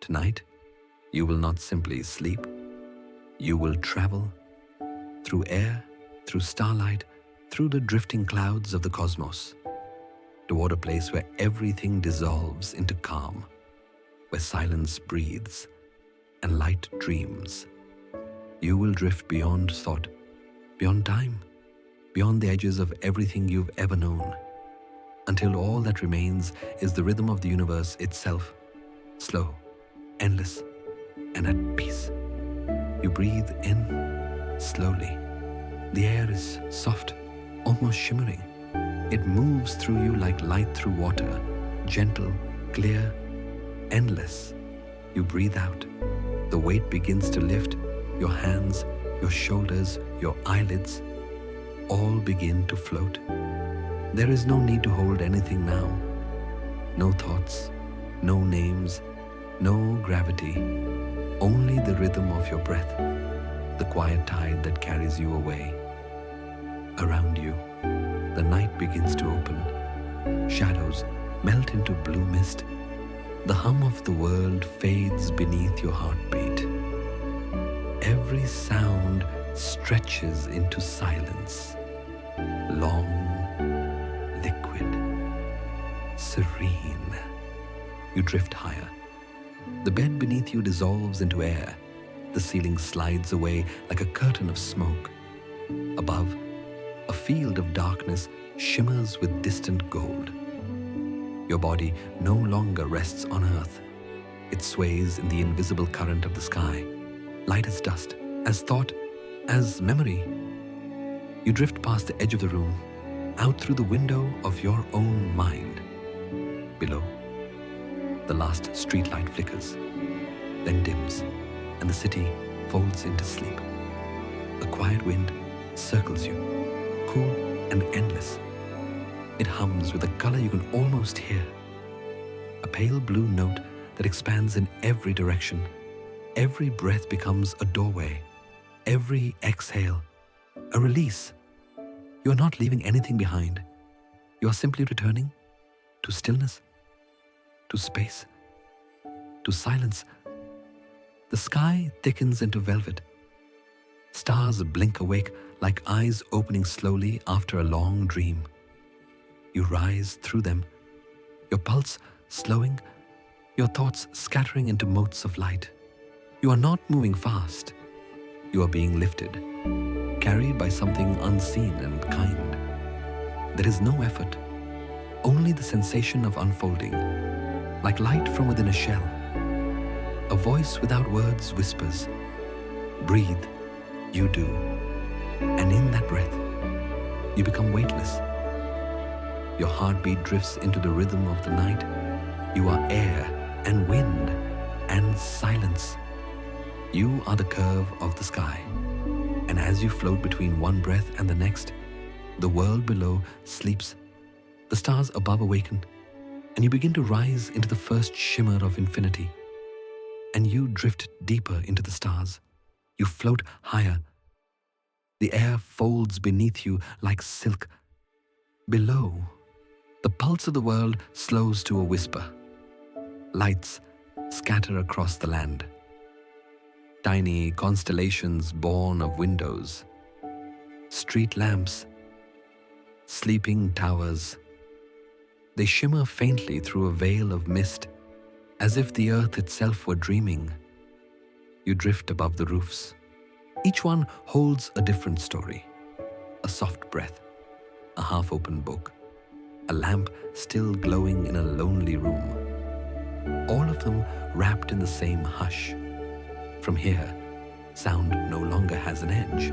Tonight, you will not simply sleep. You will travel through air, through starlight, through the drifting clouds of the cosmos, toward a place where everything dissolves into calm, where silence breathes and light dreams. You will drift beyond thought, beyond time, beyond the edges of everything you've ever known, until all that remains is the rhythm of the universe itself, slow, endless, and at peace. You breathe in slowly. The air is soft, almost shimmering. It moves through you like light through water, gentle, clear, endless. You breathe out. The weight begins to lift. Your hands, your shoulders, your eyelids all begin to float. There is no need to hold anything now. No thoughts, no names, no gravity. Only the rhythm of your breath, the quiet tide that carries you away. Around you, the night begins to open. Shadows melt into blue mist. The hum of the world fades beneath your heartbeat. Every sound stretches into silence, long, liquid, serene. You drift higher. The bed beneath you dissolves into air. The ceiling slides away like a curtain of smoke. Above, a field of darkness shimmers with distant gold. Your body no longer rests on earth. It sways in the invisible current of the sky, light as dust, as thought, as memory. You drift past the edge of the room, out through the window of your own mind. Below, the last streetlight flickers, then dims, and the city folds into sleep. A quiet wind circles you, cool and endless. It hums with a color you can almost hear. A pale blue note that expands in every direction. Every breath becomes a doorway. Every exhale, a release. You are not leaving anything behind. You are simply returning to stillness, to space, to silence. The sky thickens into velvet. Stars blink awake like eyes opening slowly after a long dream. You rise through them, your pulse slowing, your thoughts scattering into motes of light. You are not moving fast. You are being lifted, carried by something unseen and kind. There is no effort, only the sensation of unfolding, like light from within a shell. A voice without words whispers, "Breathe, you do." And in that breath, you become weightless. Your heartbeat drifts into the rhythm of the night. You are air and wind and silence. You are the curve of the sky. And as you float between one breath and the next, the world below sleeps, the stars above awaken, and you begin to rise into the first shimmer of infinity. And you drift deeper into the stars. You float higher. The air folds beneath you like silk. Below, the pulse of the world slows to a whisper. Lights scatter across the land. Tiny constellations born of windows. Street lamps. Sleeping towers. They shimmer faintly through a veil of mist, as if the earth itself were dreaming. You drift above the roofs. Each one holds a different story. A soft breath, a half-open book, a lamp still glowing in a lonely room. All of them wrapped in the same hush. From here, sound no longer has an edge.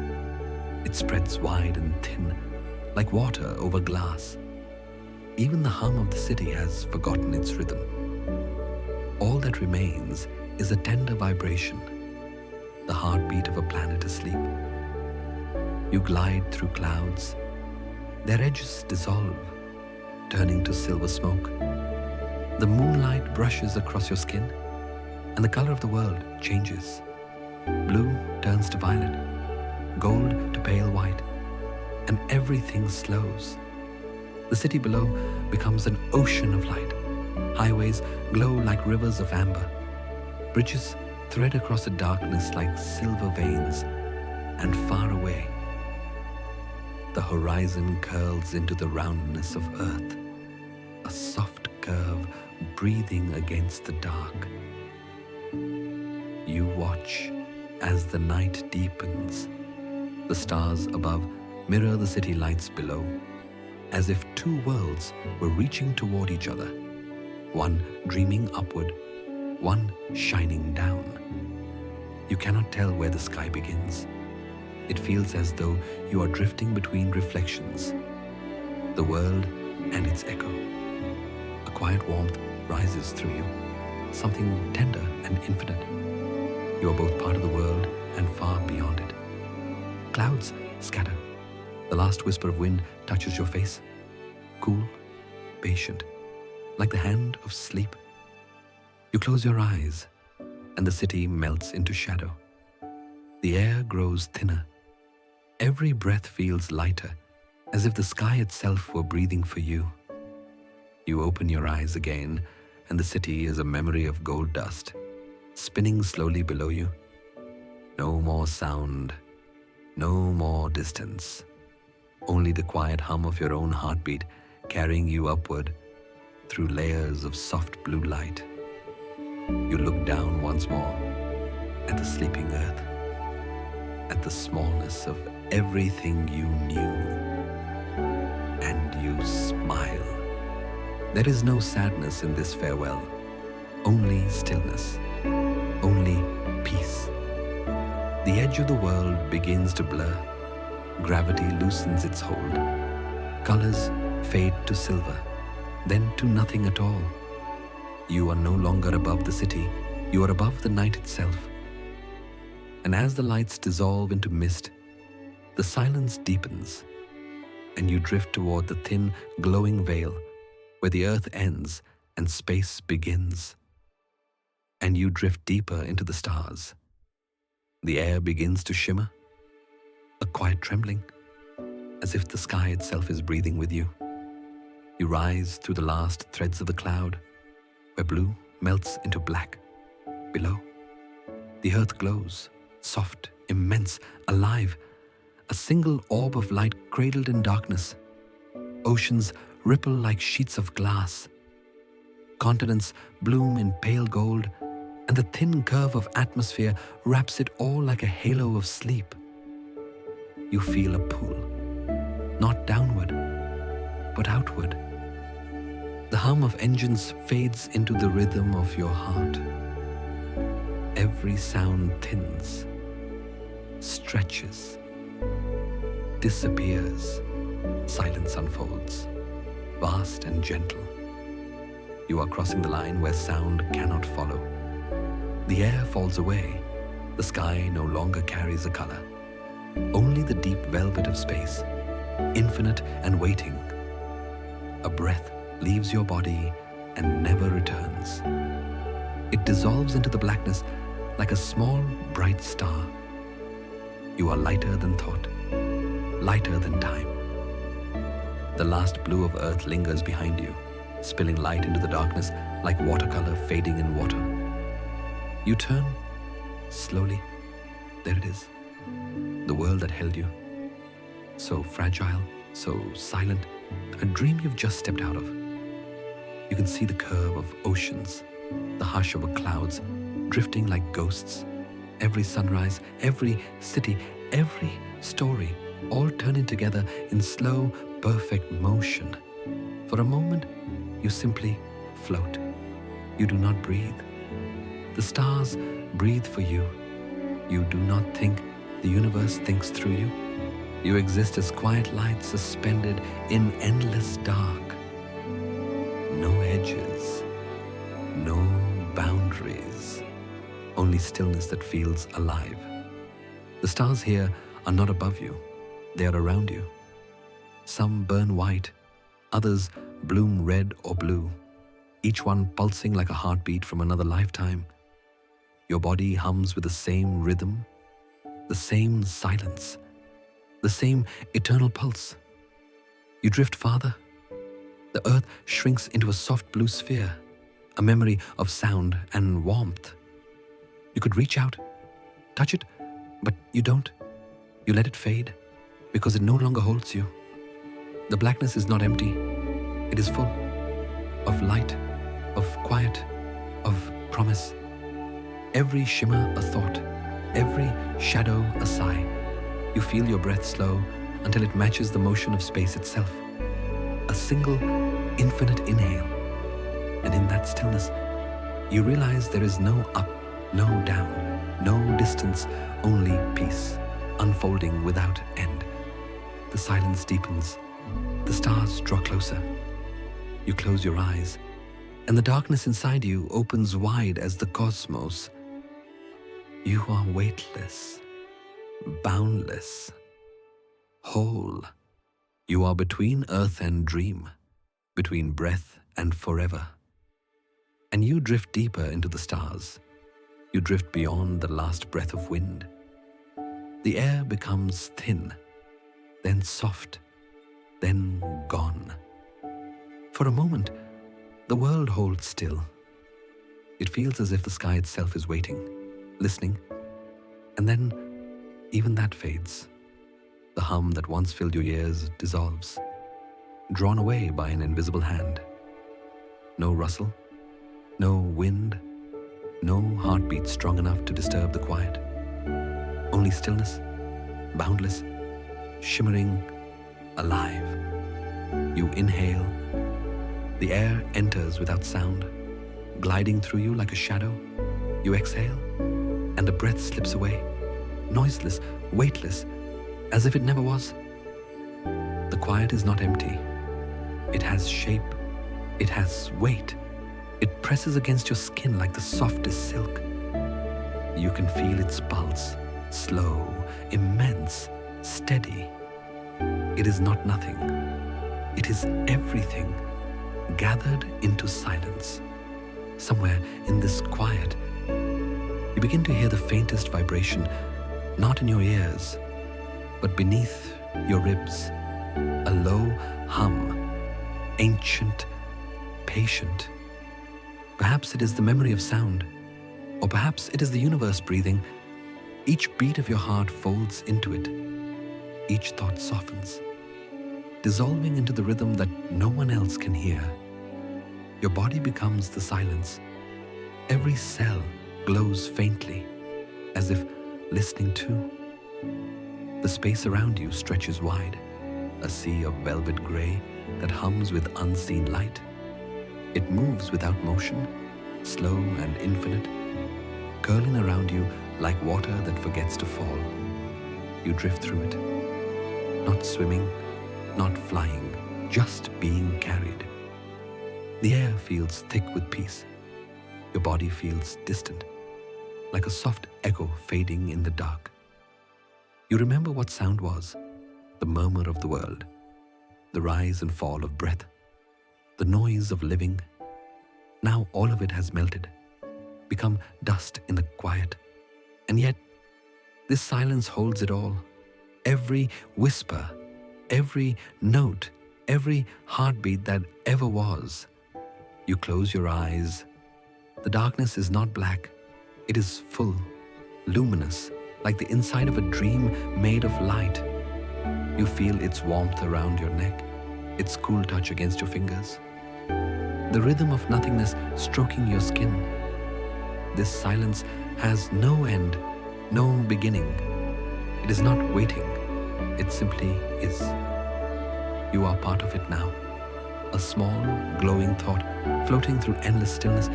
It spreads wide and thin, like water over glass. Even the hum of the city has forgotten its rhythm. All that remains is a tender vibration, the heartbeat of a planet asleep. You glide through clouds. Their edges dissolve, turning to silver smoke. The moonlight brushes across your skin, and the color of the world changes. Blue turns to violet, gold to pale white, and everything slows. The city below becomes an ocean of light. Highways glow like rivers of amber. Bridges thread across the darkness like silver veins, and far away, the horizon curls into the roundness of earth, a soft curve breathing against the dark. You watch as the night deepens. The stars above mirror the city lights below, as if two worlds were reaching toward each other, one dreaming upward, one shining down. You cannot tell where the sky begins. It feels as though you are drifting between reflections, the world and its echo. A quiet warmth rises through you, something tender and infinite. You are both part of the world and far beyond it. Clouds scatter. The last whisper of wind touches your face, cool, patient, like the hand of sleep. You close your eyes, and the city melts into shadow. The air grows thinner. Every breath feels lighter, as if the sky itself were breathing for you. You open your eyes again, and the city is a memory of gold dust, spinning slowly below you. No more sound, no more distance. Only the quiet hum of your own heartbeat carrying you upward through layers of soft blue light. You look down once more at the sleeping earth, at the smallness of everything you knew, and you smile. There is no sadness in this farewell, only stillness, only peace. The edge of the world begins to blur. Gravity loosens its hold. Colors fade to silver, then to nothing at all. You are no longer above the city, you are above the night itself. And as the lights dissolve into mist, the silence deepens, and you drift toward the thin, glowing veil where the earth ends and space begins. And you drift deeper into the stars. The air begins to shimmer, a quiet trembling, as if the sky itself is breathing with you. You rise through the last threads of the cloud, where blue melts into black. Below, the earth glows, soft, immense, alive, a single orb of light cradled in darkness. Oceans ripple like sheets of glass. Continents bloom in pale gold, and the thin curve of atmosphere wraps it all like a halo of sleep. You feel a pull, not downward, but outward. The hum of engines fades into the rhythm of your heart. Every sound thins, stretches, disappears. Silence unfolds, vast and gentle. You are crossing the line where sound cannot follow. The air falls away. The sky no longer carries a color. Only the deep velvet of space, infinite and waiting. A breath leaves your body and never returns. It dissolves into the blackness like a small, bright star. You are lighter than thought, lighter than time. The last blue of earth lingers behind you, spilling light into the darkness like watercolor fading in water. You turn, slowly. There it is, the world that held you. So fragile, so silent, a dream you've just stepped out of. You can see the curve of oceans, the hush over clouds, drifting like ghosts. Every sunrise, every city, every story, all turning together in slow, perfect motion. For a moment, you simply float. You do not breathe. The stars breathe for you. You do not think, the universe thinks through you. You exist as quiet light suspended in endless dark. No edges, no boundaries, only stillness that feels alive. The stars here are not above you, they are around you. Some burn white, others bloom red or blue, each one pulsing like a heartbeat from another lifetime. Your body hums with the same rhythm, the same silence, the same eternal pulse. You drift farther. The earth shrinks into a soft blue sphere, a memory of sound and warmth. could reach out, touch it, but you don't. You let it fade because it no longer holds you. The blackness is not empty. It is full of light, of quiet, of promise. Every shimmer a thought, every shadow a sigh. You feel your breath slow until it matches the motion of space itself. A single, infinite inhale. And in that stillness, you realize there is no up, no down, no distance, only peace, unfolding without end. The silence deepens. The stars draw closer. You close your eyes, and the darkness inside you opens wide as the cosmos. You are weightless, boundless, whole. You are between earth and dream, between breath and forever. And you drift deeper into the stars. You drift beyond the last breath of wind. The air becomes thin, then soft, then gone. For a moment, the world holds still. It feels as if the sky itself is waiting, listening, and then even that fades. The hum that once filled your ears dissolves, drawn away by an invisible hand. No rustle, no wind, no heartbeat strong enough to disturb the quiet. Only stillness, boundless, shimmering, alive. You inhale. The air enters without sound, gliding through you like a shadow. You exhale, and the breath slips away, noiseless, weightless, as if it never was. The quiet is not empty. It has shape. It has weight. It presses against your skin like the softest silk. You can feel its pulse, slow, immense, steady. It is not nothing. It is everything, gathered into silence. Somewhere in this quiet, you begin to hear the faintest vibration, not in your ears, but beneath your ribs. A low hum, ancient, patient. Perhaps it is the memory of sound, or perhaps it is the universe breathing. Each beat of your heart folds into it. Each thought softens, dissolving into the rhythm that no one else can hear. Your body becomes the silence. Every cell glows faintly, as if listening too. The space around you stretches wide, a sea of velvet gray that hums with unseen light. It moves without motion, slow and infinite, curling around you like water that forgets to fall. You drift through it, not swimming, not flying, just being carried. The air feels thick with peace. Your body feels distant, like a soft echo fading in the dark. You remember what sound was, the murmur of the world, the rise and fall of breath, the noise of living. Now all of it has melted, become dust in the quiet. And yet, this silence holds it all. Every whisper, every note, every heartbeat that ever was. You close your eyes. The darkness is not black. It is full, luminous, like the inside of a dream made of light. You feel its warmth around your neck, its cool touch against your fingers, the rhythm of nothingness stroking your skin. This silence has no end, no beginning. It is not waiting. It simply is. You are part of it now. A small, glowing thought floating through endless stillness.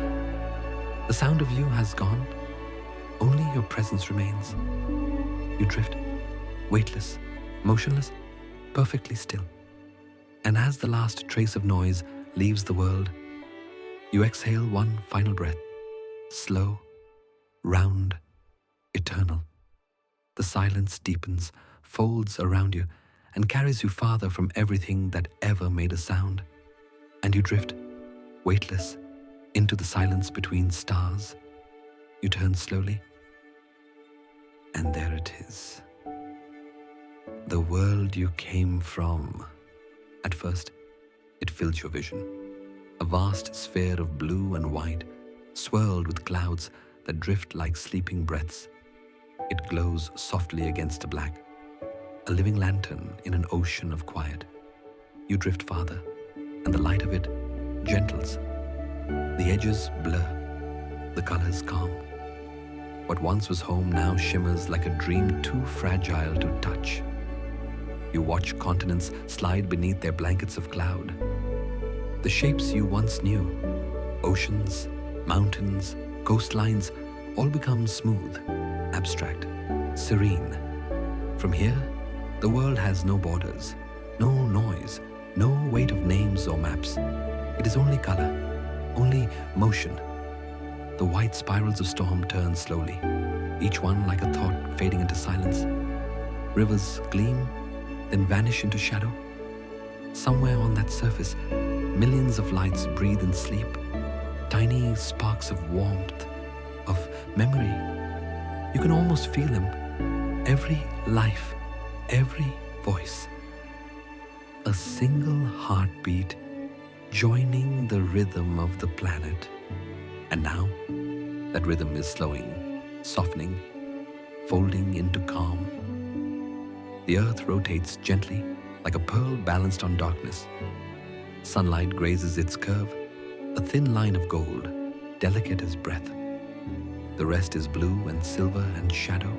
The sound of you has gone. Only your presence remains. You drift, weightless, motionless, perfectly still. And as the last trace of noise leaves the world, you exhale one final breath, slow, round, eternal. The silence deepens, folds around you, and carries you farther from everything that ever made a sound. And you drift, weightless, into the silence between stars. You turn slowly, and there it is. The world you came from. At first, it filled your vision. A vast sphere of blue and white, swirled with clouds, that drift like sleeping breaths. It glows softly against the black, a living lantern in an ocean of quiet. You drift farther, and the light of it gentles. The edges blur, the colors calm. What once was home now shimmers like a dream too fragile to touch. You watch continents slide beneath their blankets of cloud. The shapes you once knew, oceans, mountains, coastlines, all become smooth, abstract, serene. From here, the world has no borders, no noise, no weight of names or maps. It is only color, only motion. The white spirals of storm turn slowly, each one like a thought fading into silence. Rivers gleam, then vanish into shadow. Somewhere on that surface, millions of lights breathe in sleep, tiny sparks of warmth, of memory. You can almost feel them. Every life, every voice. A single heartbeat joining the rhythm of the planet. And now, that rhythm is slowing, softening, folding into calm. The earth rotates gently, like a pearl balanced on darkness. Sunlight grazes its curve, a thin line of gold, delicate as breath. The rest is blue and silver and shadow.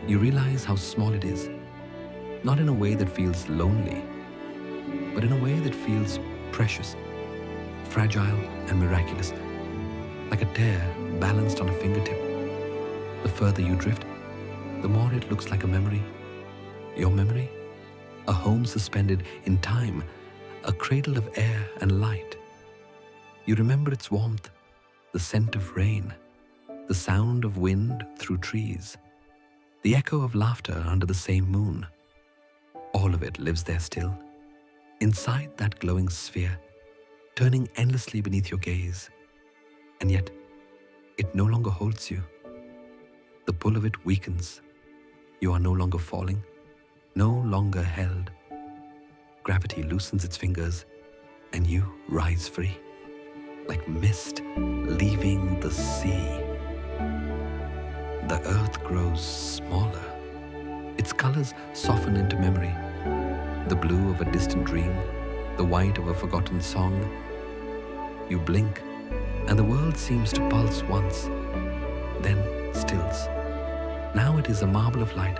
You realize how small it is, not in a way that feels lonely, but in a way that feels precious, fragile and miraculous, like a tear balanced on a fingertip. The further you drift, the more it looks like a memory. Your memory? A home suspended in time, a cradle of air and light. You remember its warmth, the scent of rain, the sound of wind through trees, the echo of laughter under the same moon. All of it lives there still, inside that glowing sphere, turning endlessly beneath your gaze. And yet, it no longer holds you. The pull of it weakens. You are no longer falling, no longer held. Gravity loosens its fingers, and you rise free, like mist leaving the sea. The earth grows smaller. Its colors soften into memory. The blue of a distant dream, the white of a forgotten song. You blink, and the world seems to pulse once, then stills. Now it is a marble of light,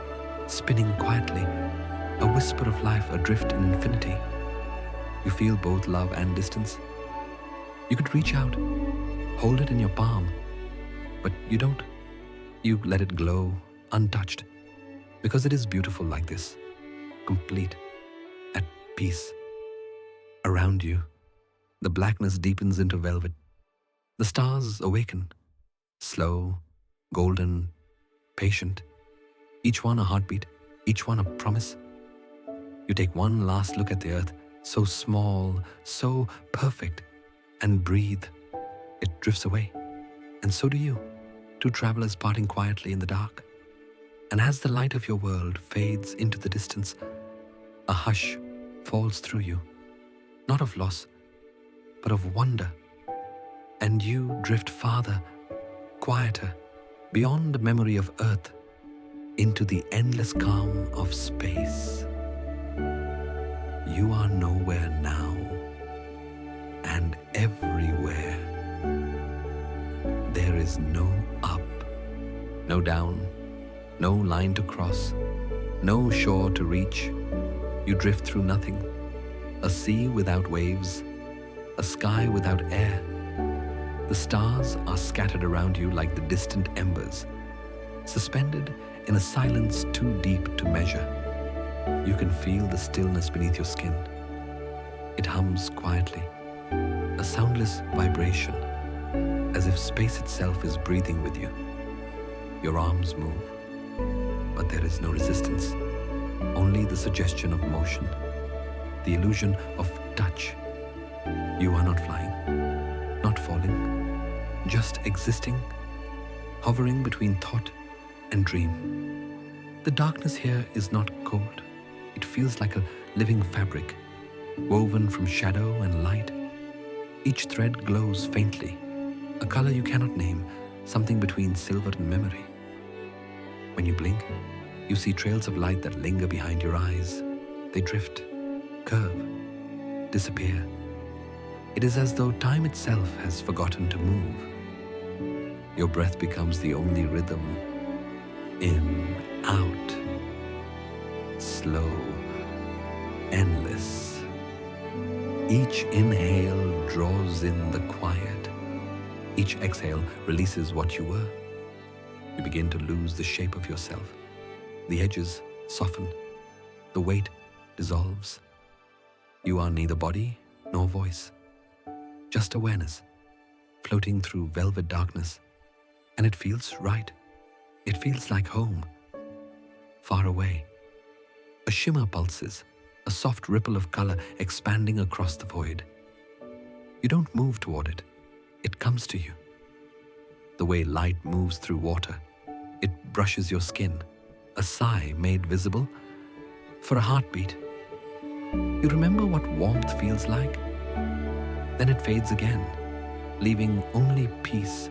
spinning quietly, a whisper of life adrift in infinity. You feel both love and distance. You could reach out, hold it in your palm, but you don't. You let it glow, untouched, because it is beautiful like this, complete, at peace. Around you, the blackness deepens into velvet. The stars awaken, slow, golden, patient, each one a heartbeat, each one a promise. You take one last look at the earth, so small, so perfect, and breathe. It drifts away, and so do you, two travelers parting quietly in the dark. And as the light of your world fades into the distance, a hush falls through you, not of loss, but of wonder. And you drift farther, quieter, beyond the memory of earth, into the endless calm of space. You are nowhere now, and everywhere. There is no up, no down, no line to cross, no shore to reach. You drift through nothing, a sea without waves, a sky without air. The stars are scattered around you like the distant embers, suspended in a silence too deep to measure. You can feel the stillness beneath your skin. It hums quietly, a soundless vibration, as if space itself is breathing with you. Your arms move, but there is no resistance, only the suggestion of motion, the illusion of touch. You are not flying, not falling, just existing, hovering between thought and dream. The darkness here is not cold. It feels like a living fabric, woven from shadow and light. Each thread glows faintly, a color you cannot name, something between silver and memory. When you blink, you see trails of light that linger behind your eyes. They drift, curve, disappear. It is as though time itself has forgotten to move. Your breath becomes the only rhythm. In, out, slow, endless. Each inhale draws in the quiet. Each exhale releases what you were. You begin to lose the shape of yourself. The edges soften. The weight dissolves. You are neither body nor voice, just awareness, floating through velvet darkness. And it feels right. It feels like home, far away. A shimmer pulses, a soft ripple of color expanding across the void. You don't move toward it. It comes to you. The way light moves through water, it brushes your skin, a sigh made visible for a heartbeat. You remember what warmth feels like? Then it fades again, leaving only peace.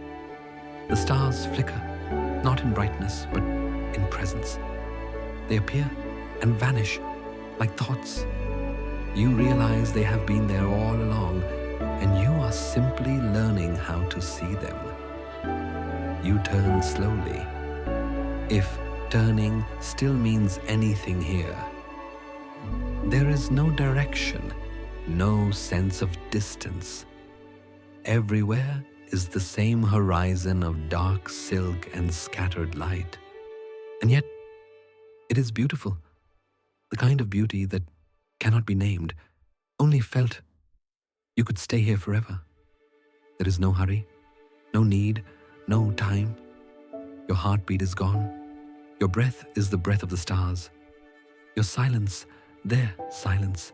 The stars flicker, not in brightness, but in presence. They appear and vanish like thoughts. You realize they have been there all along, and you are simply learning how to see them. You turn slowly, if turning still means anything here. There is no direction, no sense of distance. Everywhere is the same horizon of dark silk and scattered light. And yet, it is beautiful, the kind of beauty that cannot be named, only felt. You could stay here forever. There is no hurry, no need, no time. Your heartbeat is gone. Your breath is the breath of the stars. Your silence, their silence.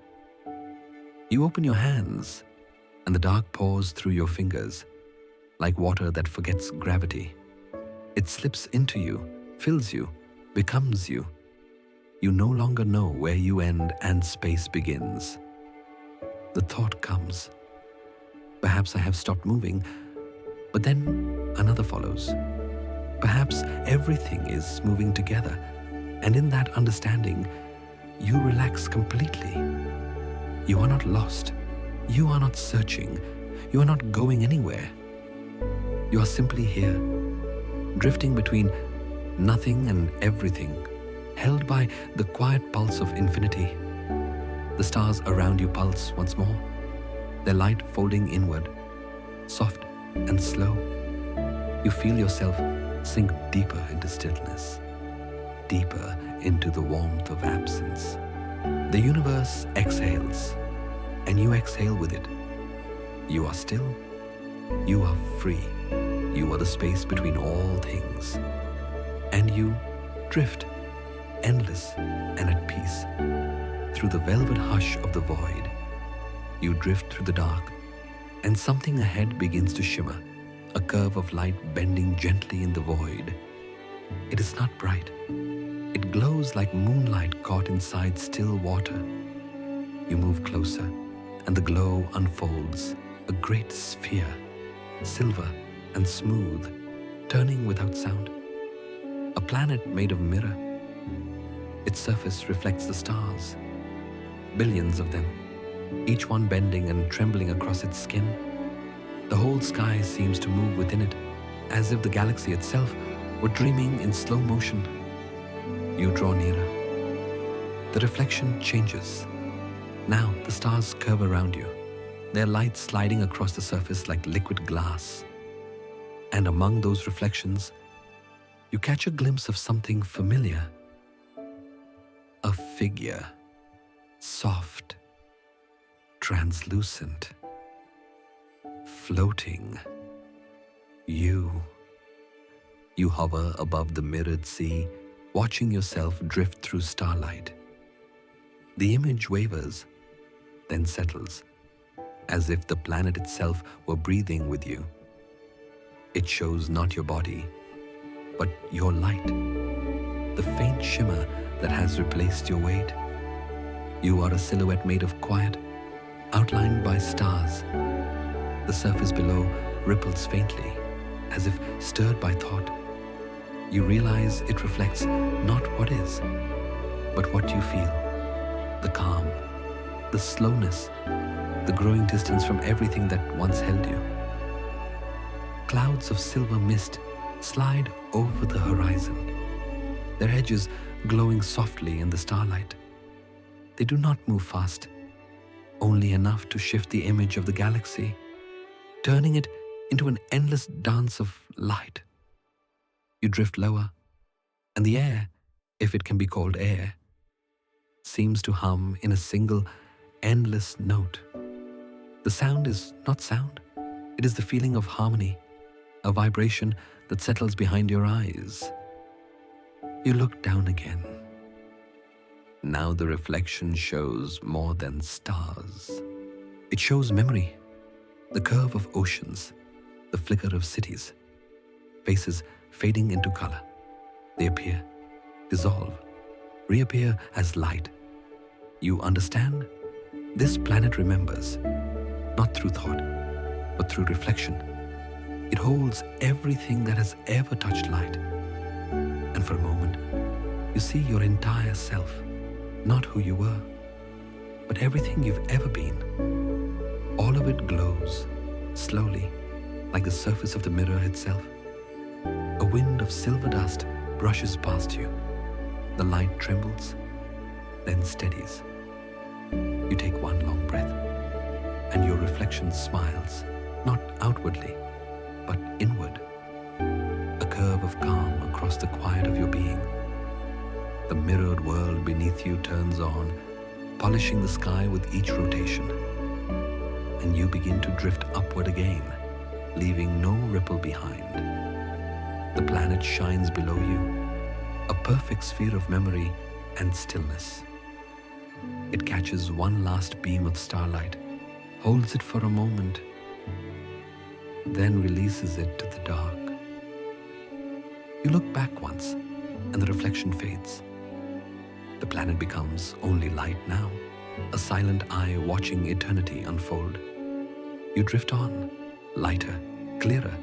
You open your hands, and the dark pours through your fingers, like water that forgets gravity. It slips into you, fills you, becomes you. You no longer know where you end and space begins. The thought comes, perhaps I have stopped moving, but then another follows. Perhaps everything is moving together, and in that understanding, you relax completely. You are not lost. You are not searching. You are not going anywhere. You are simply here, drifting between nothing and everything, held by the quiet pulse of infinity. The stars around you pulse once more, their light folding inward, soft and slow. You feel yourself sink deeper into stillness, deeper into the warmth of absence. The universe exhales, and you exhale with it. You are still, you are free. You are the space between all things. And you drift, endless and at peace, through the velvet hush of the void. You drift through the dark, and something ahead begins to shimmer, a curve of light bending gently in the void. It is not bright. It glows like moonlight caught inside still water. You move closer, and the glow unfolds, a great sphere, silver and smooth, turning without sound. A planet made of mirror. Its surface reflects the stars, billions of them, each one bending and trembling across its skin. The whole sky seems to move within it, as if the galaxy itself were dreaming in slow motion. You draw nearer. The reflection changes. Now the stars curve around you, their light sliding across the surface like liquid glass. And among those reflections, you catch a glimpse of something familiar. A figure, soft, translucent, floating. You hover above the mirrored sea, watching yourself drift through starlight. The image wavers, then settles, as if the planet itself were breathing with you. It shows not your body, but your light, the faint shimmer that has replaced your weight. You are a silhouette made of quiet, outlined by stars. The surface below ripples faintly, as if stirred by thought. You realize it reflects not what is, but what you feel. The calm, the slowness, the growing distance from everything that once held you. Clouds of silver mist slide over the horizon, their edges glowing softly in the starlight. They do not move fast, only enough to shift the image of the galaxy, turning it into an endless dance of light. You drift lower, and the air, if it can be called air, seems to hum in a single, endless note. The sound is not sound. It is the feeling of harmony, a vibration that settles behind your eyes. You look down again. Now the reflection shows more than stars. It shows memory, the curve of oceans, the flicker of cities, faces fading into color. They appear, dissolve, reappear as light. You understand? This planet remembers, not through thought, but through reflection. It holds everything that has ever touched light. And for a moment, you see your entire self, not who you were, but everything you've ever been. All of it glows, slowly, like the surface of the mirror itself. A wind of silver dust brushes past you. The light trembles, then steadies. You take one long breath, and your reflection smiles, not outwardly, but inward. A curve of calm across the quiet of your being. The mirrored world beneath you turns on, polishing the sky with each rotation. And you begin to drift upward again, leaving no ripple behind. The planet shines below you, a perfect sphere of memory and stillness. It catches one last beam of starlight, holds it for a moment, then releases it to the dark. You look back once, and the reflection fades. The planet becomes only light now, a silent eye watching eternity unfold. You drift on, lighter, clearer,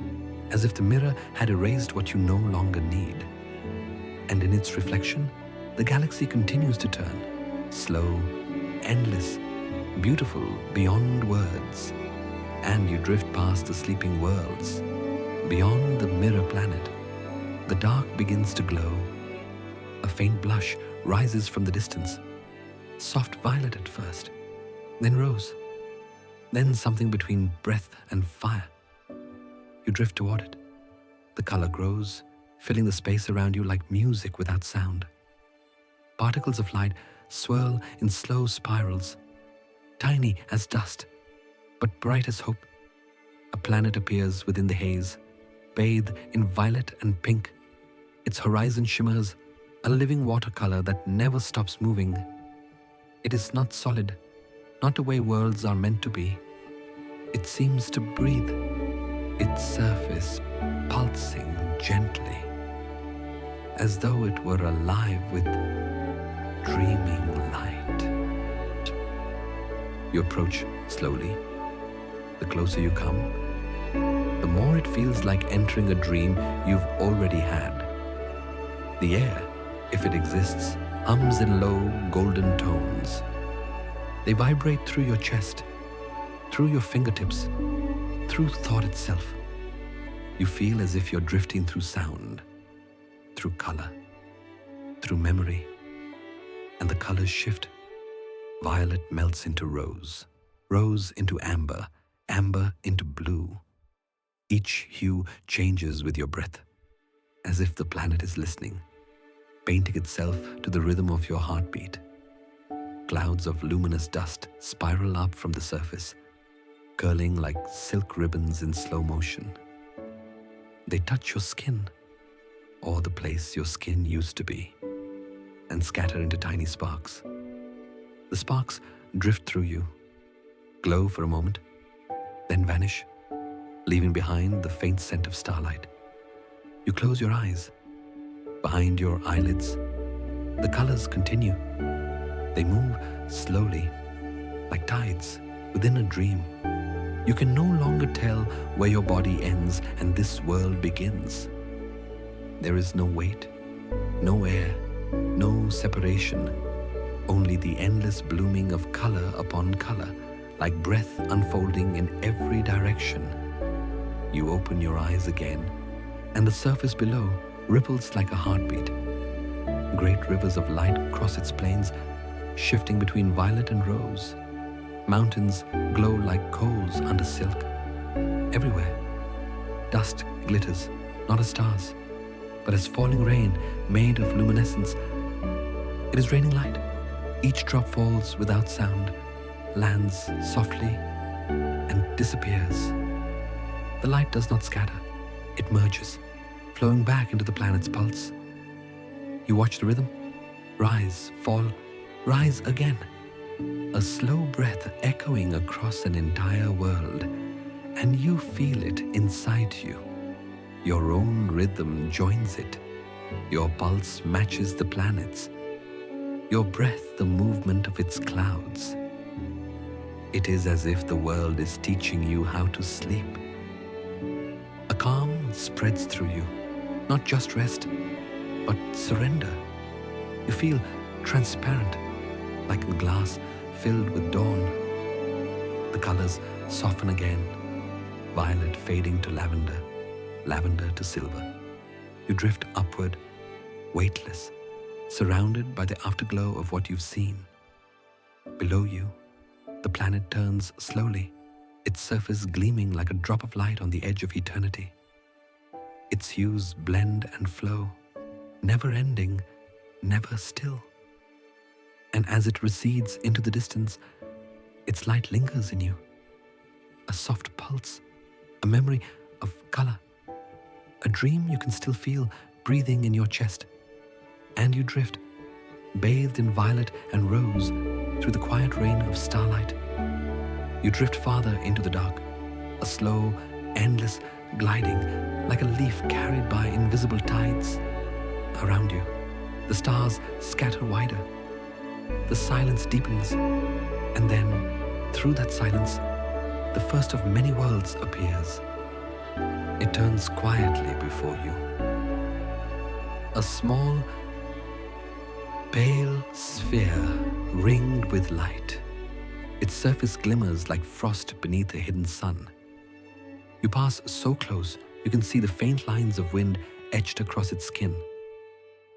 as if the mirror had erased what you no longer need. And in its reflection, the galaxy continues to turn, slow, endless, beautiful beyond words. And you drift past the sleeping worlds. Beyond the mirror planet, the dark begins to glow. A faint blush rises from the distance, soft violet at first, then rose, then something between breath and fire. You drift toward it. The color grows, filling the space around you like music without sound. Particles of light swirl in slow spirals, tiny as dust, but bright as hope. A planet appears within the haze, bathed in violet and pink. Its horizon shimmers, a living watercolor that never stops moving. It is not solid, not the way worlds are meant to be. It seems to breathe, its surface pulsing gently, as though it were alive with dreaming light. You approach slowly. The closer you come, the more it feels like entering a dream you've already had. The air, if it exists, hums in low, golden tones. They vibrate through your chest, through your fingertips, through thought itself. You feel as if you're drifting through sound, through color, through memory, and the colors shift. Violet melts into rose, rose into amber, amber into blue. Each hue changes with your breath, as if the planet is listening, painting itself to the rhythm of your heartbeat. Clouds of luminous dust spiral up from the surface, curling like silk ribbons in slow motion. They touch your skin, or the place your skin used to be, and scatter into tiny sparks. The sparks drift through you, glow for a moment, then vanish, leaving behind the faint scent of starlight. You close your eyes. Behind your eyelids, the colors continue. They move slowly, like tides within a dream. You can no longer tell where your body ends and this world begins. There is no weight, no air, no separation, only the endless blooming of color upon color, like breath unfolding in every direction. You open your eyes again, and the surface below ripples like a heartbeat. Great rivers of light cross its plains, shifting between violet and rose. Mountains glow like coals under silk. Everywhere, dust glitters, not as stars, but as falling rain made of luminescence. It is raining light. Each drop falls without sound, lands softly, and disappears. The light does not scatter. It merges, flowing back into the planet's pulse. You watch the rhythm, rise, fall, rise again. A slow breath echoing across an entire world, and you feel it inside you. Your own rhythm joins it. Your pulse matches the planet's. Your breath the movement of its clouds. It is as if the world is teaching you how to sleep. A calm spreads through you, not just rest, but surrender. You feel transparent, like a glass filled with dawn. The colors soften again, violet fading to lavender, lavender to silver. You drift upward, weightless, surrounded by the afterglow of what you've seen. Below you, the planet turns slowly, its surface gleaming like a drop of light on the edge of eternity. Its hues blend and flow, never ending, never still. And as it recedes into the distance, its light lingers in you. A soft pulse, a memory of color, a dream you can still feel breathing in your chest. And you drift, bathed in violet and rose, through the quiet rain of starlight. You drift farther into the dark, a slow, endless gliding, like a leaf carried by invisible tides. Around you, the stars scatter wider. The silence deepens, and then, through that silence, the first of many worlds appears. It turns quietly before you. A small, pale sphere ringed with light. Its surface glimmers like frost beneath a hidden sun. You pass so close, you can see the faint lines of wind etched across its skin,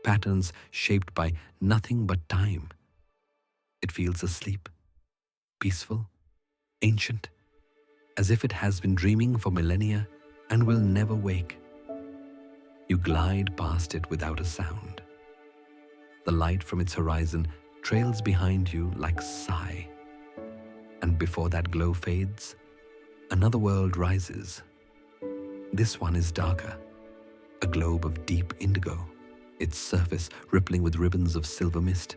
patterns shaped by nothing but time. It feels asleep, peaceful, ancient, as if it has been dreaming for millennia and will never wake. You glide past it without a sound. The light from its horizon trails behind you like a sigh. And before that glow fades, another world rises. This one is darker, a globe of deep indigo, its surface rippling with ribbons of silver mist.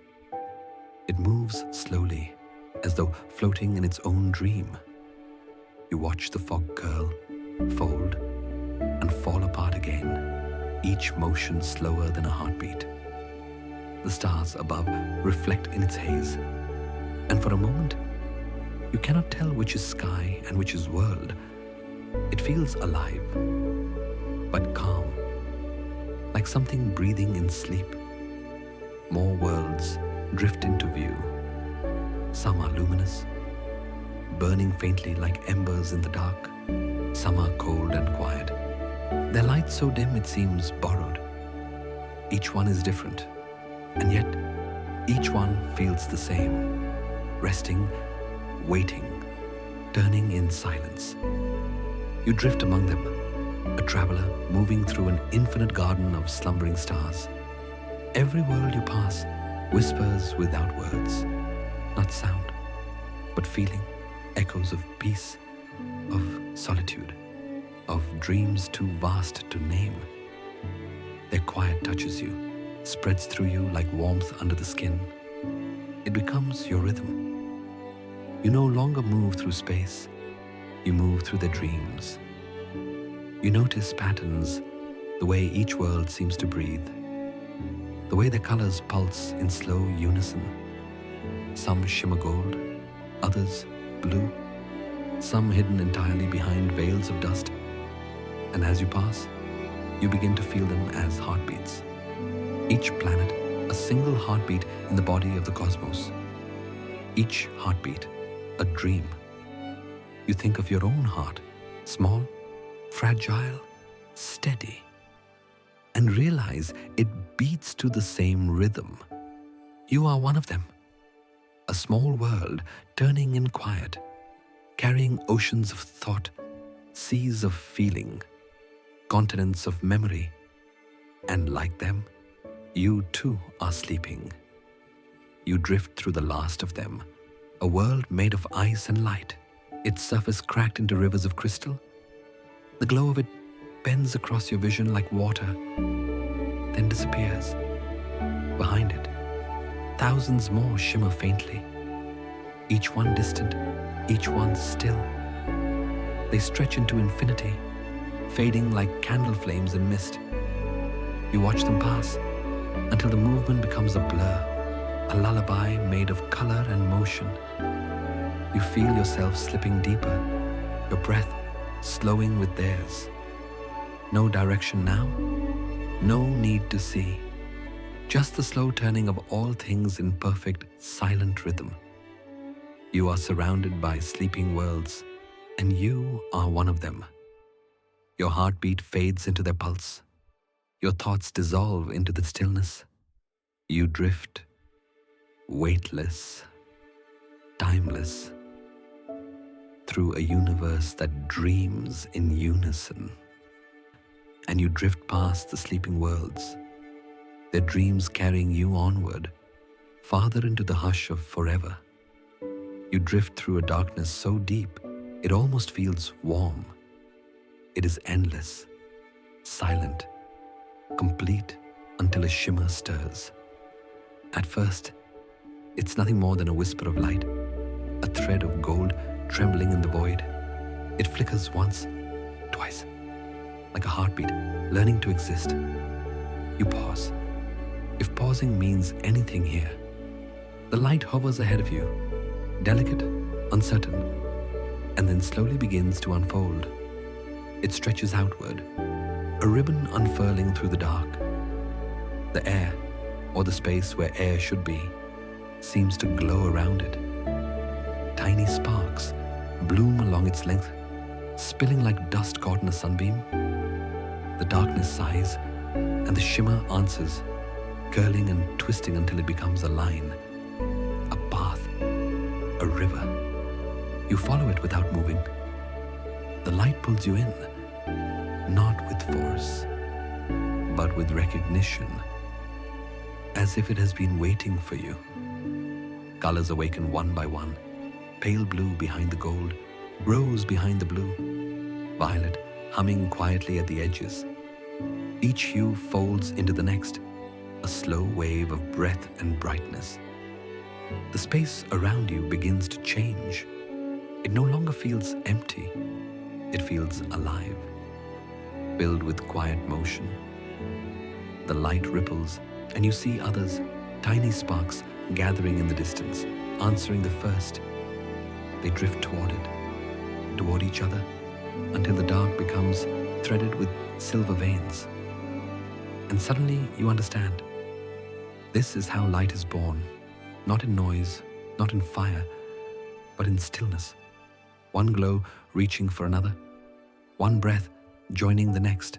It moves slowly, as though floating in its own dream. You watch the fog curl, fold, and fall apart again, each motion slower than a heartbeat. The stars above reflect in its haze, and for a moment, you cannot tell which is sky and which is world. It feels alive, but calm, like something breathing in sleep. More worlds drift into view. Some are luminous, burning faintly like embers in the dark. Some are cold and quiet, their light so dim it seems borrowed. Each one is different, and yet each one feels the same, resting, waiting, turning in silence. You drift among them, a traveler moving through an infinite garden of slumbering stars. Every world you pass whispers without words, not sound, but feeling, echoes of peace, of solitude, of dreams too vast to name. Their quiet touches you, spreads through you like warmth under the skin. It becomes your rhythm. You no longer move through space, you move through their dreams. You notice patterns, the way each world seems to breathe, the way their colors pulse in slow unison. Some shimmer gold, others blue, some hidden entirely behind veils of dust. And as you pass, you begin to feel them as heartbeats. Each planet, a single heartbeat in the body of the cosmos. Each heartbeat, a dream. You think of your own heart, small, fragile, steady, and realize it beats to the same rhythm. You are one of them, a small world turning in quiet, carrying oceans of thought, seas of feeling, continents of memory, and like them, you too are sleeping. You drift through the last of them, a world made of ice and light, its surface cracked into rivers of crystal. The glow of it bends across your vision like water, then disappears. Behind it, thousands more shimmer faintly, each one distant, each one still. They stretch into infinity, fading like candle flames in mist. You watch them pass until the movement becomes a blur, a lullaby made of color and motion. You feel yourself slipping deeper, your breath slowing with theirs. No direction now, no need to see. Just the slow turning of all things in perfect, silent rhythm. You are surrounded by sleeping worlds, and you are one of them. Your heartbeat fades into their pulse. Your thoughts dissolve into the stillness. You drift, weightless, timeless, through a universe that dreams in unison. And you drift past the sleeping worlds, their dreams carrying you onward, farther into the hush of forever. You drift through a darkness so deep, it almost feels warm. It is endless, silent, complete until a shimmer stirs. At first, it's nothing more than a whisper of light, a thread of gold trembling in the void. It flickers once, twice, like a heartbeat learning to exist. You pause. If pausing means anything here, the light hovers ahead of you, delicate, uncertain, and then slowly begins to unfold. It stretches outward, a ribbon unfurling through the dark. The air, or the space where air should be, seems to glow around it. Tiny sparks bloom along its length, spilling like dust caught in a sunbeam. The darkness sighs, and the shimmer answers, curling and twisting until it becomes a line, a path, a river. You follow it without moving. The light pulls you in, not with force, but with recognition, as if it has been waiting for you. Colors awaken one by one, pale blue behind the gold, rose behind the blue, violet humming quietly at the edges. Each hue folds into the next, a slow wave of breath and brightness. The space around you begins to change. It no longer feels empty. It feels alive, filled with quiet motion. The light ripples, and you see others, tiny sparks gathering in the distance, answering the first. They drift toward it, toward each other, until the dark becomes threaded with silver veins. And suddenly you understand. This is how light is born, not in noise, not in fire, but in stillness. One glow reaching for another, one breath joining the next.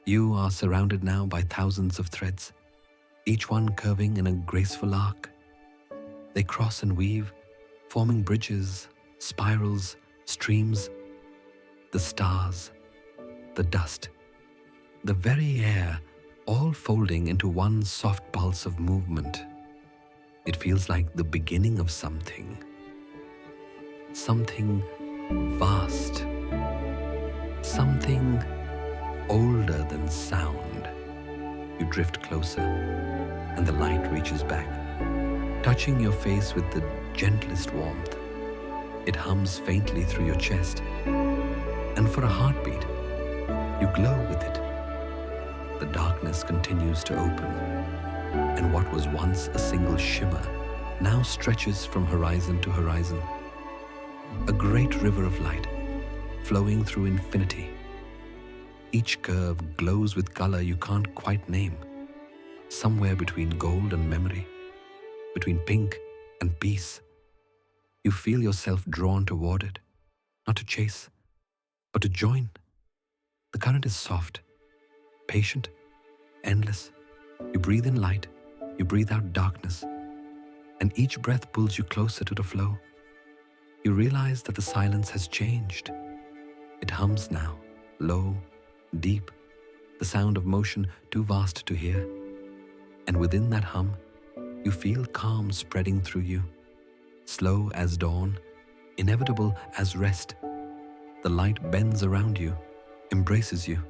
You are surrounded now by thousands of threads, each one curving in a graceful arc. They cross and weave, forming bridges, spirals, streams. The stars, the dust, the very air, all folding into one soft pulse of movement. It feels like the beginning of something. Something vast. Something older than sound. You drift closer, and the light reaches back, touching your face with the gentlest warmth. It hums faintly through your chest, and for a heartbeat, you glow with it. The darkness continues to open, and what was once a single shimmer now stretches from horizon to horizon. a great river of light flowing through infinity. Each curve glows with color you can't quite name, somewhere between gold and memory, between pink and peace. You feel yourself drawn toward it, not to chase, but to join. The current is soft, patient, endless. You breathe in light, you breathe out darkness, and each breath pulls you closer to the flow. You realize that the silence has changed. It hums now, low, deep, the sound of motion too vast to hear. And within that hum, you feel calm spreading through you, slow as dawn, inevitable as rest. The light bends around you, embraces you,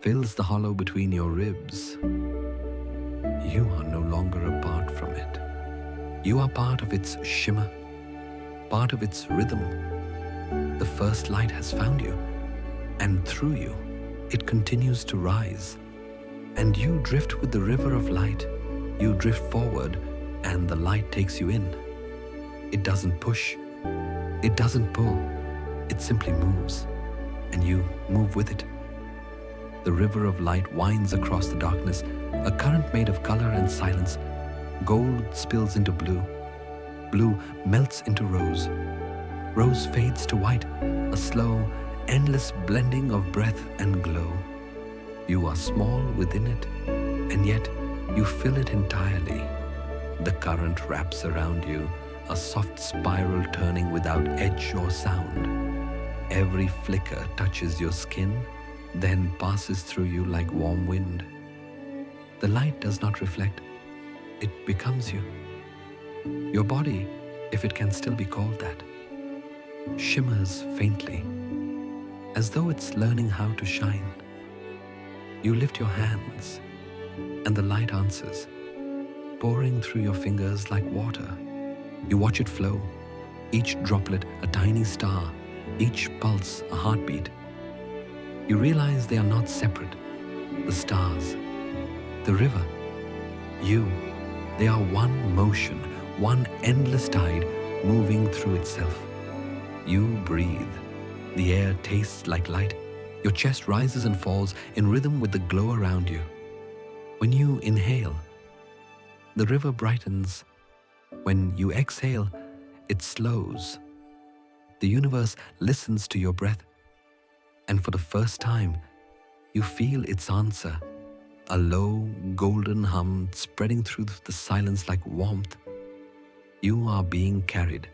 fills the hollow between your ribs. You are no longer apart from it. You are part of its shimmer, part of its rhythm. The first light has found you, and through you, it continues to rise. And you drift with the river of light. You drift forward, and the light takes you in. It doesn't push, it doesn't pull, it simply moves, and you move with it. The river of light winds across the darkness, a current made of color and silence. Gold spills into blue, blue melts into rose, rose fades to white, a slow, endless blending of breath and glow. You are small within it, and yet you fill it entirely. The current wraps around you, a soft spiral turning without edge or sound. Every flicker touches your skin, then passes through you like warm wind. The light does not reflect, it becomes you. Your body, if it can still be called that, shimmers faintly, as though it's learning how to shine. You lift your hands, and the light answers, pouring through your fingers like water. You watch it flow, each droplet a tiny star, each pulse a heartbeat. You realize they are not separate. The stars, the river, you, they are one motion, one endless tide moving through itself. You breathe. The air tastes like light. Your chest rises and falls in rhythm with the glow around you. When you inhale, the river brightens. When you exhale, it slows. The universe listens to your breath, and for the first time, you feel its answer, a low, golden hum spreading through the silence like warmth. You are being carried,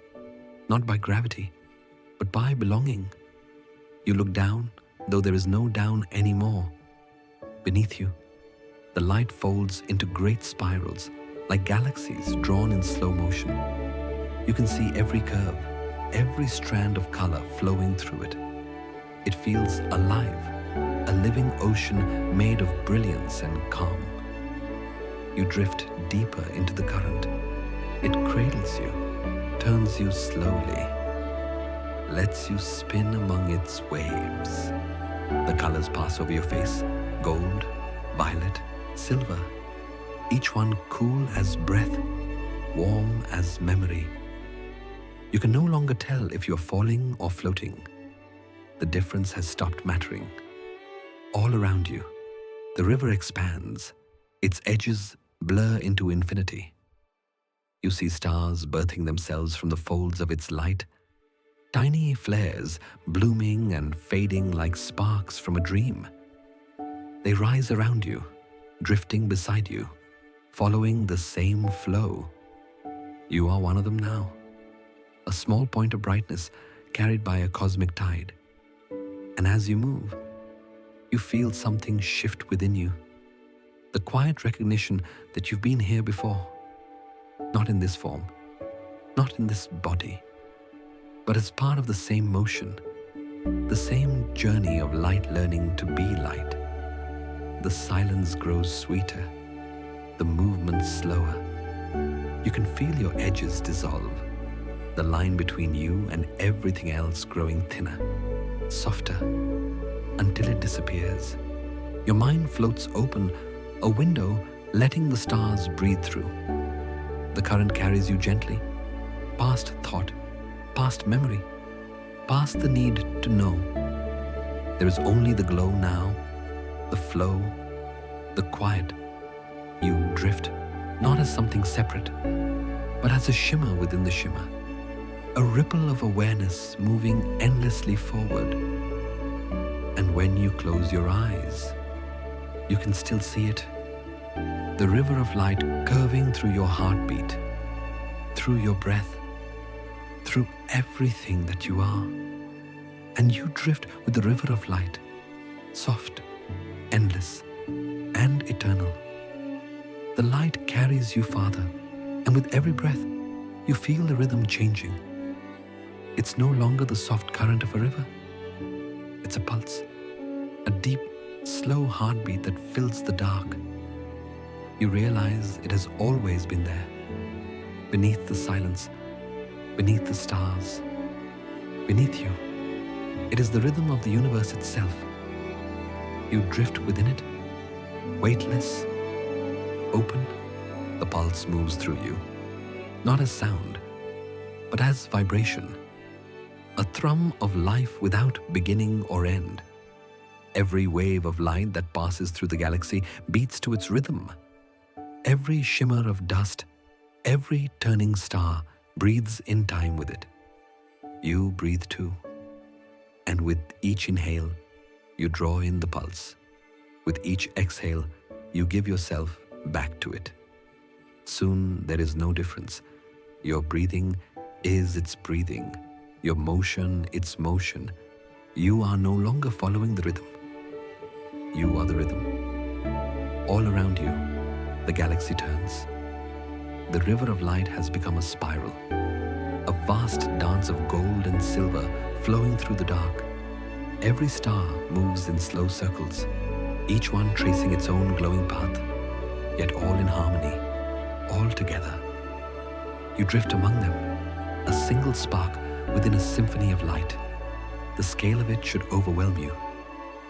not by gravity, but by belonging. You look down, though there is no down anymore. Beneath you, the light folds into great spirals, like galaxies drawn in slow motion. You can see every curve, every strand of color flowing through it. It feels alive, a living ocean made of brilliance and calm. You drift deeper into the current. It cradles you, turns you slowly, lets you spin among its waves. The colors pass over your face, gold, violet, silver, each one cool as breath, warm as memory. You can no longer tell if you're falling or floating. The difference has stopped mattering. All around you, the river expands. Its edges blur into infinity. You see stars birthing themselves from the folds of its light, tiny flares blooming and fading like sparks from a dream. They rise around you, drifting beside you, following the same flow. You are one of them now, a small point of brightness carried by a cosmic tide. And as you move, you feel something shift within you, the quiet recognition that you've been here before, not in this form, not in this body, but as part of the same motion, the same journey of light learning to be light. The silence grows sweeter, the movement slower. You can feel your edges dissolve, the line between you and everything else growing thinner, softer, until it disappears. Your mind floats open, a window letting the stars breathe through. The current carries you gently, past thought, past memory, past the need to know. There is only the glow now, the flow, the quiet. You drift, not as something separate, but as a shimmer within the shimmer, a ripple of awareness moving endlessly forward. And when you close your eyes, you can still see it, the river of light curving through your heartbeat, through your breath, through everything that you are. And you drift with the river of light, soft, endless, and eternal. The light carries you farther, and with every breath, you feel the rhythm changing. It's no longer the soft current of a river. It's a pulse, a deep, slow heartbeat that fills the dark. You realize it has always been there, beneath the silence, beneath the stars, beneath you. It is the rhythm of the universe itself. You drift within it, weightless, open. The pulse moves through you, not as sound, but as vibration, a thrum of life without beginning or end. Every wave of light that passes through the galaxy beats to its rhythm. Every shimmer of dust, every turning star breathes in time with it. You breathe too. And with each inhale, you draw in the pulse. With each exhale, you give yourself back to it. Soon there is no difference. Your breathing is its breathing. Your motion, its motion. You are no longer following the rhythm. You are the rhythm. All around you, the galaxy turns. The river of light has become a spiral, a vast dance of gold and silver flowing through the dark. Every star moves in slow circles, each one tracing its own glowing path, yet all in harmony, all together. You drift among them, a single spark within a symphony of light. The scale of it should overwhelm you,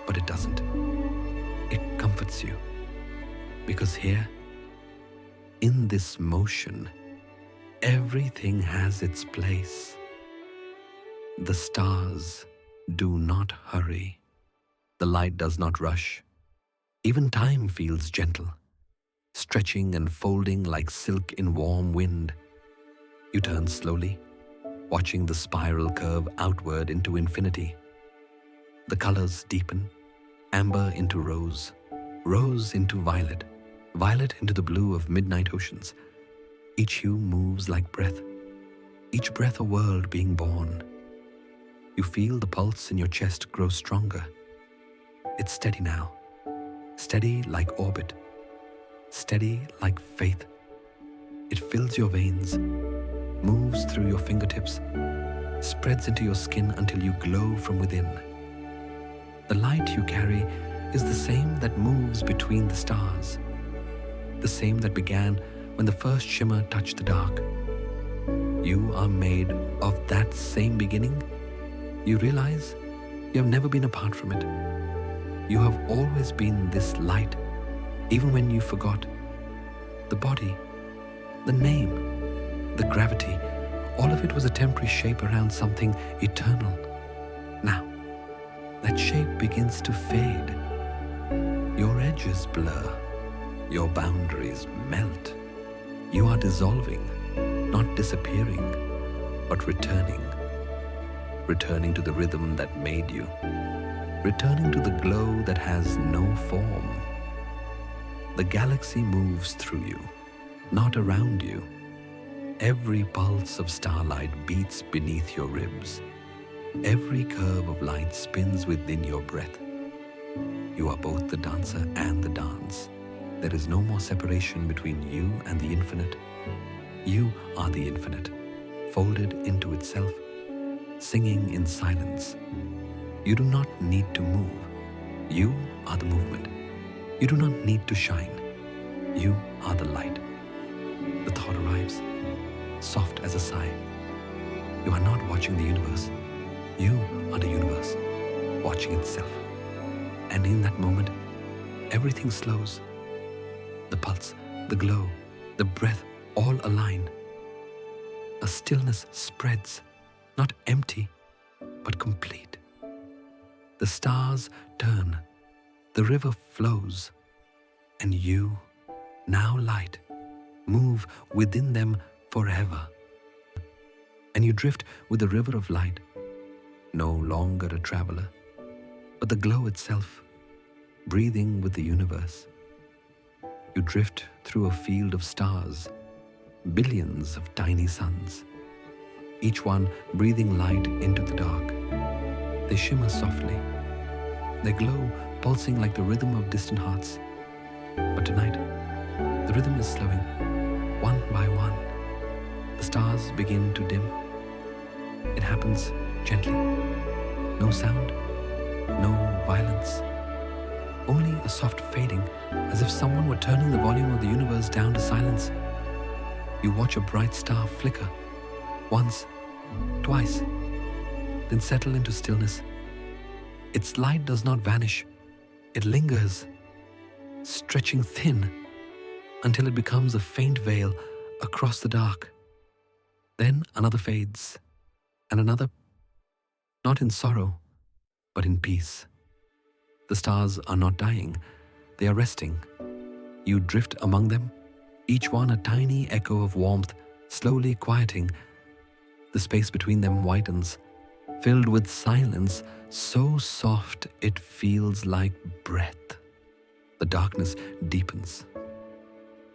but it doesn't. It comforts you, because here, in this motion, everything has its place. The stars do not hurry. The light does not rush. Even time feels gentle, stretching and folding like silk in warm wind. You turn slowly, watching the spiral curve outward into infinity. The colors deepen, amber into rose, rose into violet, violet into the blue of midnight oceans. Each hue moves like breath, each breath a world being born. You feel the pulse in your chest grow stronger. It's steady now, steady like orbit, steady like faith. It fills your veins, moves through your fingertips, spreads into your skin until you glow from within. The light you carry is the same that moves between the stars, the same that began when the first shimmer touched the dark. You are made of that same beginning. You realize you have never been apart from it. You have always been this light, even when you forgot. The body, the name, the gravity, all of it was a temporary shape around something eternal. Now, that shape begins to fade. Your edges blur. Your boundaries melt. You are dissolving, not disappearing, but returning. Returning to the rhythm that made you. Returning to the glow that has no form. The galaxy moves through you, not around you. Every pulse of starlight beats beneath your ribs. Every curve of light spins within your breath. You are both the dancer and the dance. There is no more separation between you and the infinite. You are the infinite, folded into itself, singing in silence. You do not need to move. You are the movement. You do not need to shine. You are the light. The thought arrives, soft as a sigh. You are not watching the universe. You are the universe, watching itself. And in that moment, everything slows. The pulse, the glow, the breath all align. A stillness spreads, not empty, but complete. The stars turn, the river flows, and you, now light, move within them forever. And you drift with the river of light, no longer a traveler, but the glow itself, breathing with the universe. You drift through a field of stars, billions of tiny suns, each one breathing light into the dark. They shimmer softly, their glow pulsing like the rhythm of distant hearts. But tonight, the rhythm is slowing, one by one. The stars begin to dim. It happens gently. No sound, no violence. Only a soft fading, as if someone were turning the volume of the universe down to silence. You watch a bright star flicker, once, twice, then settle into stillness. Its light does not vanish. It lingers, stretching thin, until it becomes a faint veil across the dark. Then another fades, and another, not in sorrow, but in peace. The stars are not dying, they are resting. You drift among them, each one a tiny echo of warmth, slowly quieting. The space between them widens, filled with silence so soft it feels like breath. The darkness deepens,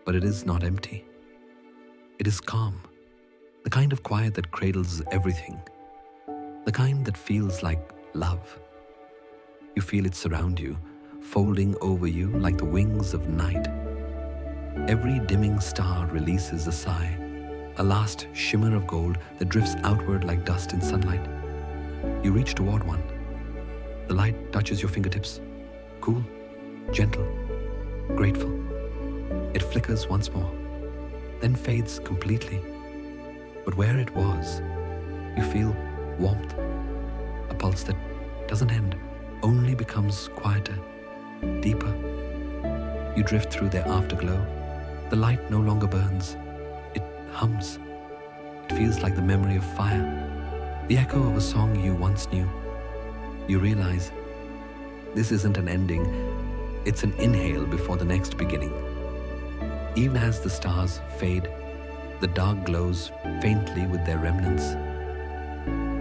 but it is not empty. It is calm, the kind of quiet that cradles everything, the kind that feels like love. You feel it surround you, folding over you like the wings of night. Every dimming star releases a sigh, a last shimmer of gold that drifts outward like dust in sunlight. You reach toward one. The light touches your fingertips, cool, gentle, grateful. It flickers once more, then fades completely. But where it was, you feel warmth, a pulse that doesn't end, only becomes quieter, deeper. You drift through their afterglow. The light no longer burns. It hums. It feels like the memory of fire, the echo of a song you once knew. You realize this isn't an ending, it's an inhale before the next beginning. Even as the stars fade, the dark glows faintly with their remnants.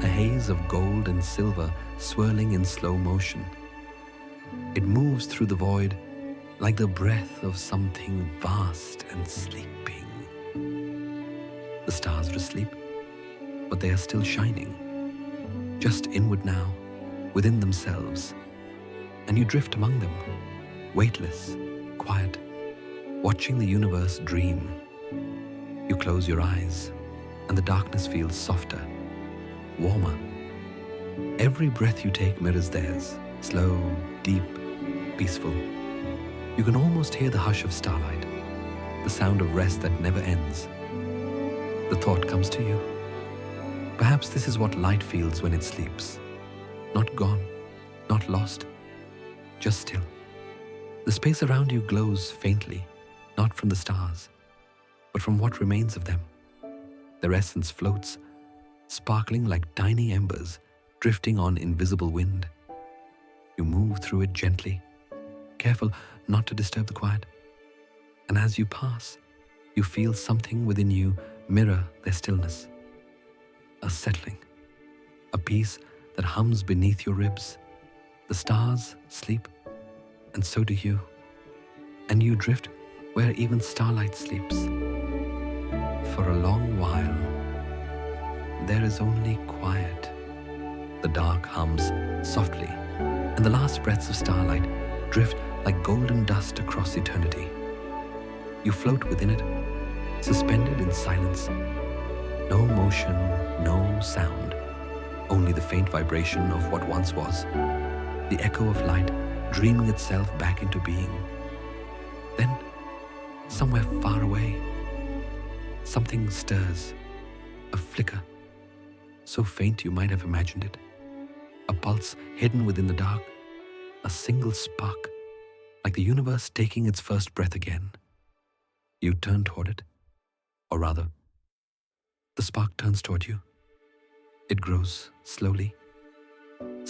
A haze of gold and silver swirling in slow motion. It moves through the void like the breath of something vast and sleeping. The stars are asleep, but they are still shining, just inward now, within themselves. And you drift among them, weightless, quiet, watching the universe dream. You close your eyes, and the darkness feels softer, warmer. Every breath you take mirrors theirs, slow, deep, peaceful. You can almost hear the hush of starlight, the sound of rest that never ends. The thought comes to you. Perhaps this is what light feels when it sleeps. Not gone, not lost, just still. The space around you glows faintly, not from the stars, but from what remains of them. Their essence floats, sparkling like tiny embers, drifting on invisible wind. You move through it gently, careful not to disturb the quiet. And as you pass, you feel something within you mirror their stillness. A settling, a peace that hums beneath your ribs. The stars sleep, and so do you. And you drift where even starlight sleeps. For a long while, there is only quiet. The dark hums softly, and the last breaths of starlight drift like golden dust across eternity. You float within it, suspended in silence. No motion, no sound, only the faint vibration of what once was, the echo of light dreaming itself back into being. Then, somewhere far away, something stirs, a flicker, so faint you might have imagined it, a pulse hidden within the dark, a single spark, like the universe taking its first breath again. You turn toward it, or rather, the spark turns toward you. It grows slowly,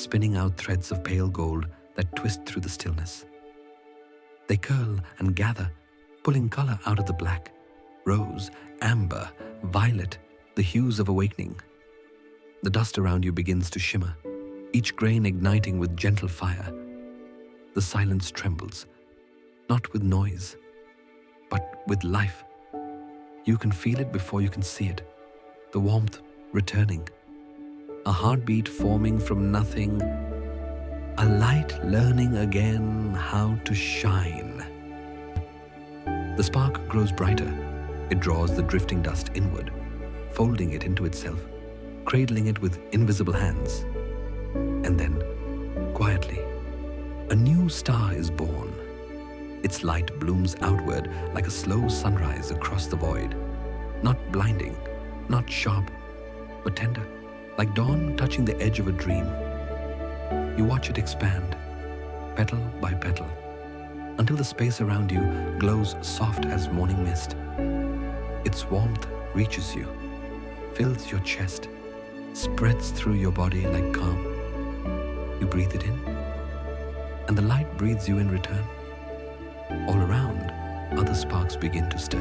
spinning out threads of pale gold that twist through the stillness. They curl and gather, pulling color out of the black, rose, amber, violet, the hues of awakening. The dust around you begins to shimmer, each grain igniting with gentle fire. The silence trembles, not with noise, but with life. You can feel it before you can see it, the warmth returning, a heartbeat forming from nothing, a light learning again how to shine. The spark grows brighter. It draws the drifting dust inward, folding it into itself, cradling it with invisible hands. And then, quietly, a new star is born. Its light blooms outward like a slow sunrise across the void. Not blinding, not sharp, but tender, like dawn touching the edge of a dream. You watch it expand, petal by petal, until the space around you glows soft as morning mist. Its warmth reaches you, fills your chest, spreads through your body like calm. You breathe it in, and the light breathes you in return. All around, other sparks begin to stir,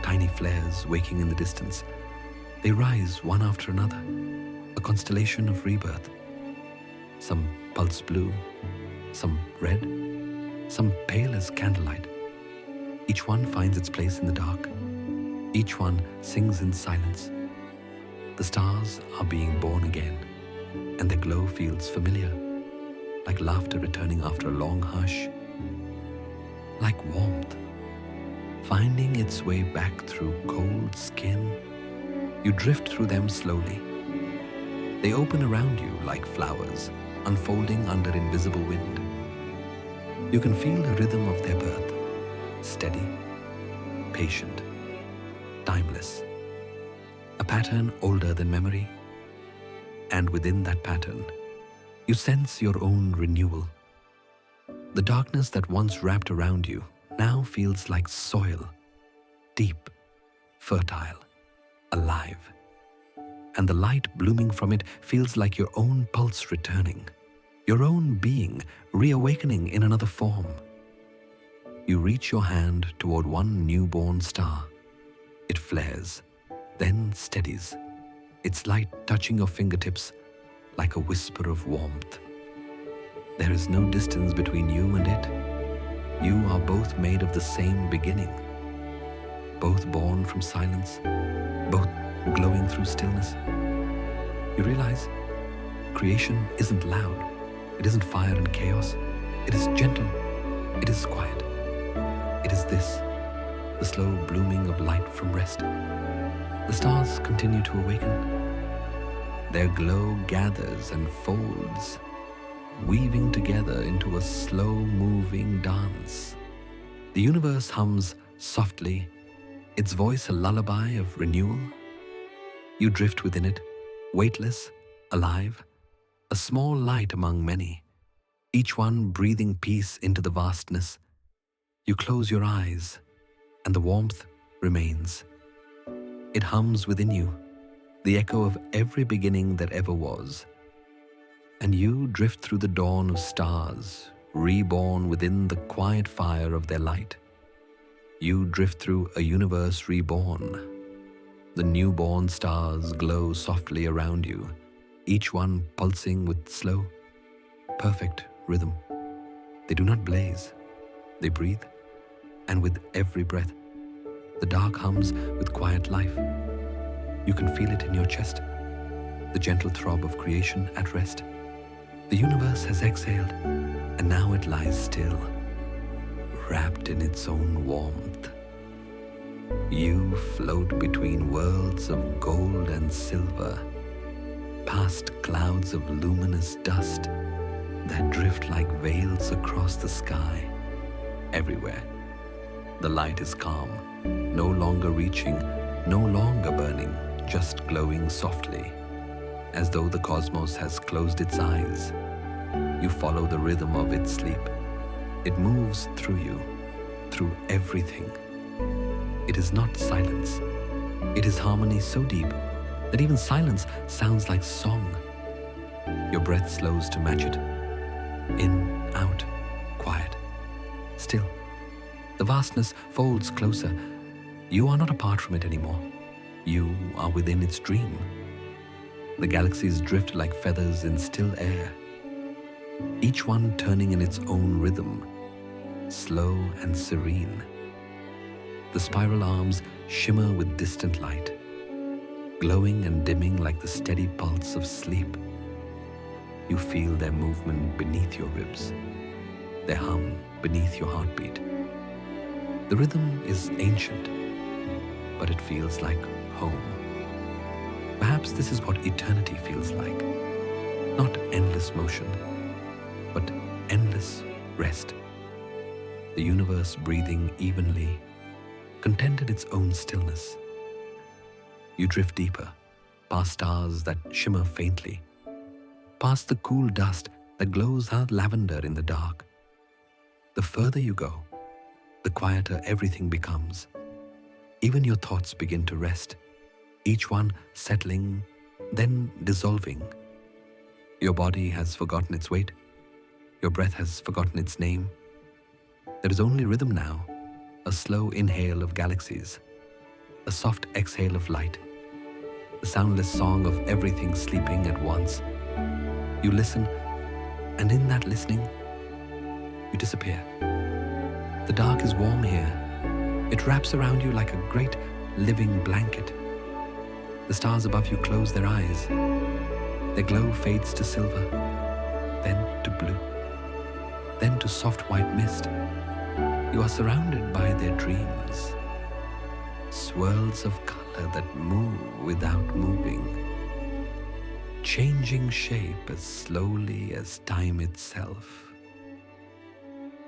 tiny flares waking in the distance. They rise one after another, a constellation of rebirth. Some pulse blue, some red, some pale as candlelight. Each one finds its place in the dark. Each one sings in silence. The stars are being born again, and their glow feels familiar, like laughter returning after a long hush, like warmth, finding its way back through cold skin. You drift through them slowly. They open around you like flowers, unfolding under invisible wind. You can feel the rhythm of their birth, steady, patient, timeless, a pattern older than memory. And within that pattern, you sense your own renewal. The darkness that once wrapped around you now feels like soil, deep, fertile, alive. And the light blooming from it feels like your own pulse returning, your own being reawakening in another form. You reach your hand toward one newborn star. It flares, then steadies, its light touching your fingertips like a whisper of warmth. There is no distance between you and it. You are both made of the same beginning, both born from silence, both glowing through stillness. You realize creation isn't loud. It isn't fire and chaos. It is gentle. It is quiet. It is this, the slow blooming of light from rest. The stars continue to awaken. Their glow gathers and folds, weaving together into a slow-moving dance. The universe hums softly, its voice a lullaby of renewal. You drift within it, weightless, alive, a small light among many, each one breathing peace into the vastness. You close your eyes, and the warmth remains. It hums within you, the echo of every beginning that ever was. And you drift through the dawn of stars, reborn within the quiet fire of their light. You drift through a universe reborn. The newborn stars glow softly around you, each one pulsing with slow, perfect rhythm. They do not blaze, they breathe, and with every breath, the dark hums with quiet life. You can feel it in your chest, the gentle throb of creation at rest. The universe has exhaled, and now it lies still, wrapped in its own warmth. You float between worlds of gold and silver, past clouds of luminous dust that drift like veils across the sky. Everywhere, the light is calm, no longer reaching, no longer burning, just glowing softly, as though the cosmos has closed its eyes. You follow the rhythm of its sleep. It moves through you, through everything. It is not silence. It is harmony so deep that even silence sounds like song. Your breath slows to match it. In, out, quiet, still. The vastness folds closer. You are not apart from it anymore. You are within its dream. The galaxies drift like feathers in still air, each one turning in its own rhythm, slow and serene. The spiral arms shimmer with distant light, glowing and dimming like the steady pulse of sleep. You feel their movement beneath your ribs, their hum beneath your heartbeat. The rhythm is ancient, but it feels like home. Perhaps this is what eternity feels like. Not endless motion, but endless rest. The universe breathing evenly, content in its own stillness. You drift deeper, past stars that shimmer faintly, past the cool dust that glows out lavender in the dark. The further you go, the quieter everything becomes. Even your thoughts begin to rest, each one settling, then dissolving. Your body has forgotten its weight. Your breath has forgotten its name. There is only rhythm now, a slow inhale of galaxies, a soft exhale of light, the soundless song of everything sleeping at once. You listen, and in that listening, you disappear. The dark is warm here. It wraps around you like a great living blanket. The stars above you close their eyes. Their glow fades to silver, then to blue, then to soft white mist. You are surrounded by their dreams, swirls of color that move without moving, changing shape as slowly as time itself.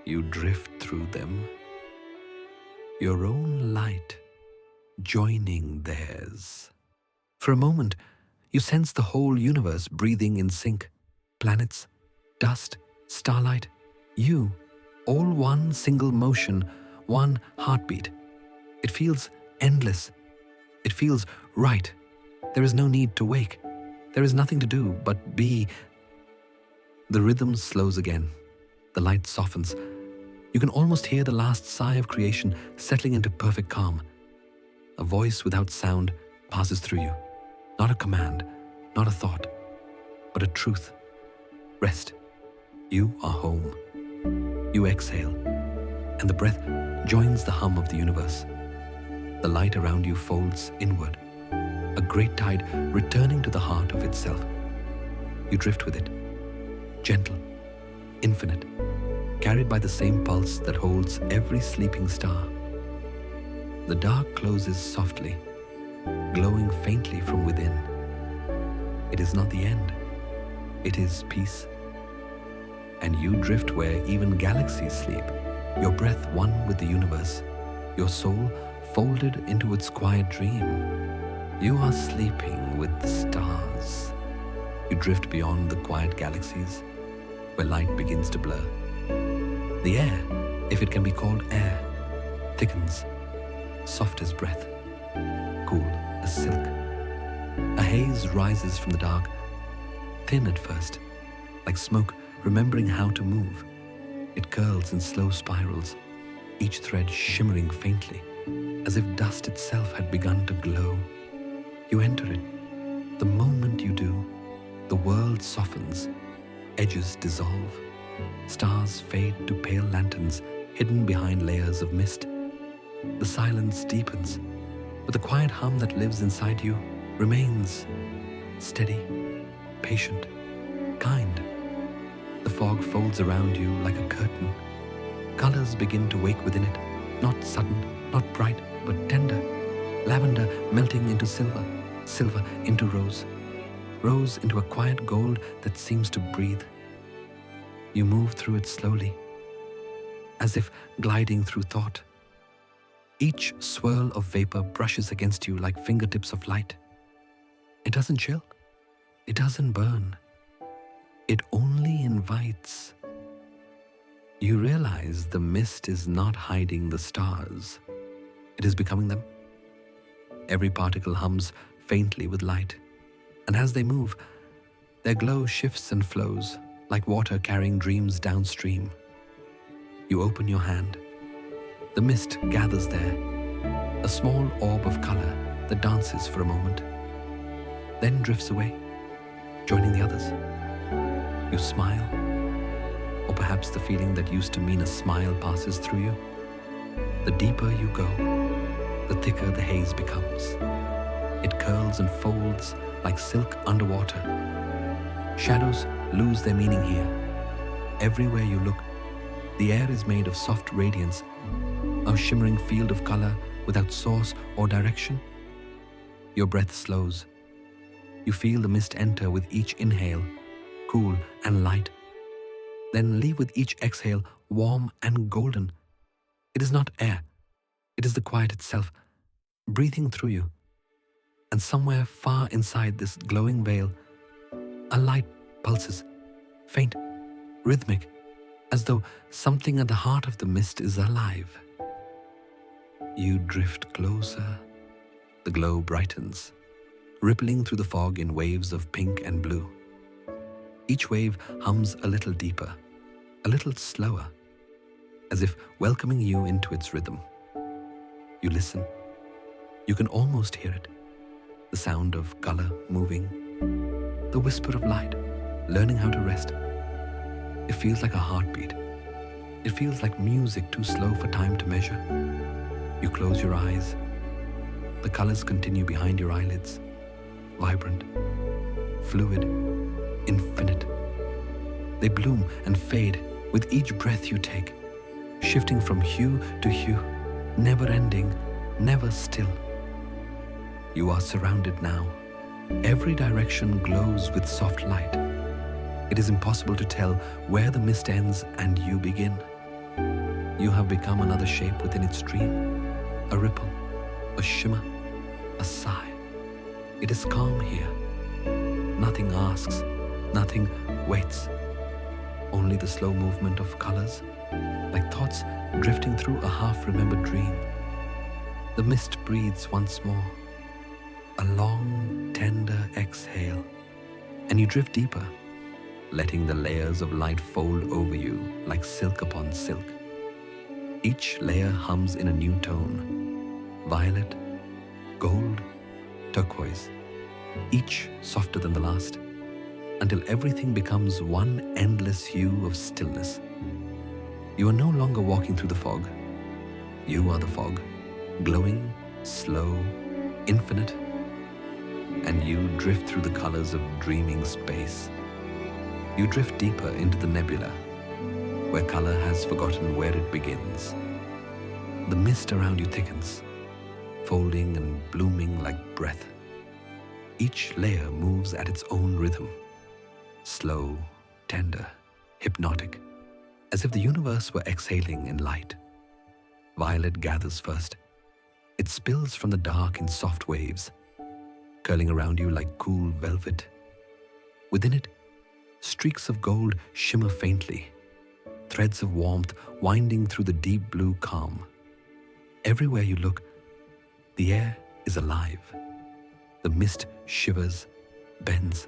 You drift through them, your own light joining theirs. For a moment, you sense the whole universe breathing in sync. Planets, dust, starlight, you, all one single motion, one heartbeat. It feels endless. It feels right. There is no need to wake. There is nothing to do but be. The rhythm slows again. The light softens. You can almost hear the last sigh of creation settling into perfect calm. A voice without sound passes through you. Not a command, not a thought, but a truth. Rest. You are home. You exhale, and the breath joins the hum of the universe. The light around you folds inward, a great tide returning to the heart of itself. You drift with it, gentle, infinite, carried by the same pulse that holds every sleeping star. The dark closes softly, glowing faintly from within. It is not the end. It is peace. And you drift where even galaxies sleep, your breath one with the universe, your soul folded into its quiet dream. You are sleeping with the stars. You drift beyond the quiet galaxies, where light begins to blur. The air, if it can be called air, thickens, soft as breath, cool as silk. A haze rises from the dark, thin at first, like smoke remembering how to move. It curls in slow spirals, each thread shimmering faintly, as if dust itself had begun to glow. You enter it. The moment you do, the world softens, edges dissolve, stars fade to pale lanterns hidden behind layers of mist. The silence deepens, but the quiet hum that lives inside you remains steady, patient, kind. The fog folds around you like a curtain. Colors begin to wake within it, not sudden, not bright, but tender. Lavender melting into silver, silver into rose, rose into a quiet gold that seems to breathe. You move through it slowly, as if gliding through thought. Each swirl of vapor brushes against you like fingertips of light. It doesn't chill. It doesn't burn. It only invites. You realize the mist is not hiding the stars. It is becoming them. Every particle hums faintly with light, and as they move, Their glow shifts and flows like water carrying dreams downstream. You open your hand. The mist gathers there, a small orb of color that dances for a moment, then drifts away, joining the others. You smile, or perhaps the feeling that used to mean a smile passes through you. The deeper you go, the thicker the haze becomes. It curls and folds like silk underwater. Shadows lose their meaning here. Everywhere you look, the air is made of soft radiance, a shimmering field of color without source or direction. Your breath slows. You feel the mist enter with each inhale, cool and light, then leave with each exhale, warm and golden. It is not air. It is the quiet itself, breathing through you. And somewhere far inside this glowing veil, a light pulses, faint, rhythmic, as though something at the heart of the mist is alive. You drift closer. The glow brightens, rippling through the fog in waves of pink and blue. Each wave hums a little deeper, a little slower, as if welcoming you into its rhythm. You listen. You can almost hear it. The sound of color moving, the whisper of light, learning how to rest. It feels like a heartbeat. It feels like music too slow for time to measure. You close your eyes. The colors continue behind your eyelids, vibrant, fluid, infinite. They bloom and fade with each breath you take, shifting from hue to hue, never ending, never still. You are surrounded now. Every direction glows with soft light. It is impossible to tell where the mist ends and you begin. You have become another shape within its dream, a ripple, a shimmer, a sigh. It is calm here. Nothing asks, nothing waits. Only the slow movement of colors, like thoughts drifting through a half-remembered dream. The mist breathes once more, a long, tender exhale, and you drift deeper, letting the layers of light fold over you like silk upon silk. Each layer hums in a new tone, violet, gold, turquoise, each softer than the last, until everything becomes one endless hue of stillness. You are no longer walking through the fog. You are the fog, glowing, slow, infinite, and you drift through the colors of dreaming space. You drift deeper into the nebula, where color has forgotten where it begins. The mist around you thickens, folding and blooming like breath. Each layer moves at its own rhythm, slow, tender, hypnotic, as if the universe were exhaling in light. Violet gathers first. It spills from the dark in soft waves, curling around you like cool velvet. Within it, streaks of gold shimmer faintly, threads of warmth winding through the deep blue calm. Everywhere you look, the air is alive. The mist shivers, bends,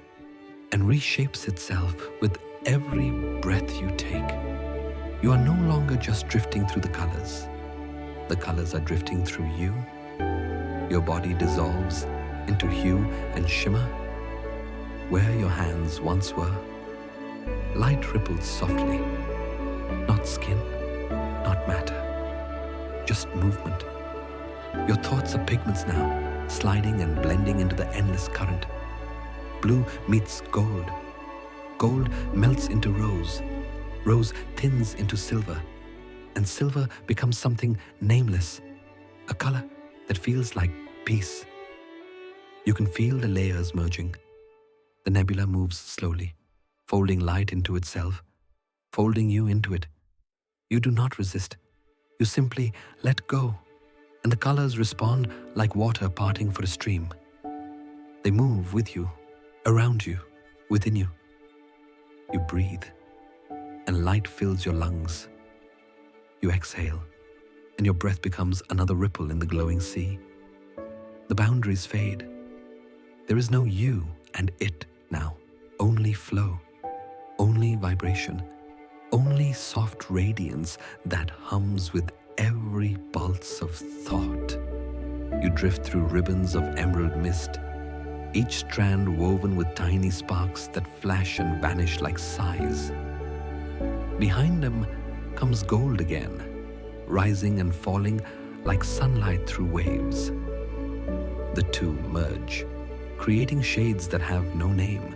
and reshapes itself with every breath you take. You are no longer just drifting through the colors. The colors are drifting through you. Your body dissolves into hue and shimmer. Where your hands once were, light ripples softly. Not skin, not matter, just movement. Your thoughts are pigments now, sliding and blending into the endless current. Blue meets gold. Gold melts into rose. Rose thins into silver. And silver becomes something nameless, a color that feels like peace. You can feel the layers merging. The nebula moves slowly, folding light into itself, folding you into it. You do not resist. You simply let go, and the colors respond like water parting for a stream. They move with you, around you, within you. You breathe, and light fills your lungs. You exhale, and your breath becomes another ripple in the glowing sea. The boundaries fade. There is no you and it now. only flow, only vibration, only soft radiance that hums with every pulse of thought. You drift through ribbons of emerald mist, each strand woven with tiny sparks that flash and vanish like sighs. Behind them comes gold again, rising and falling like sunlight through waves. The two merge, creating shades that have no name,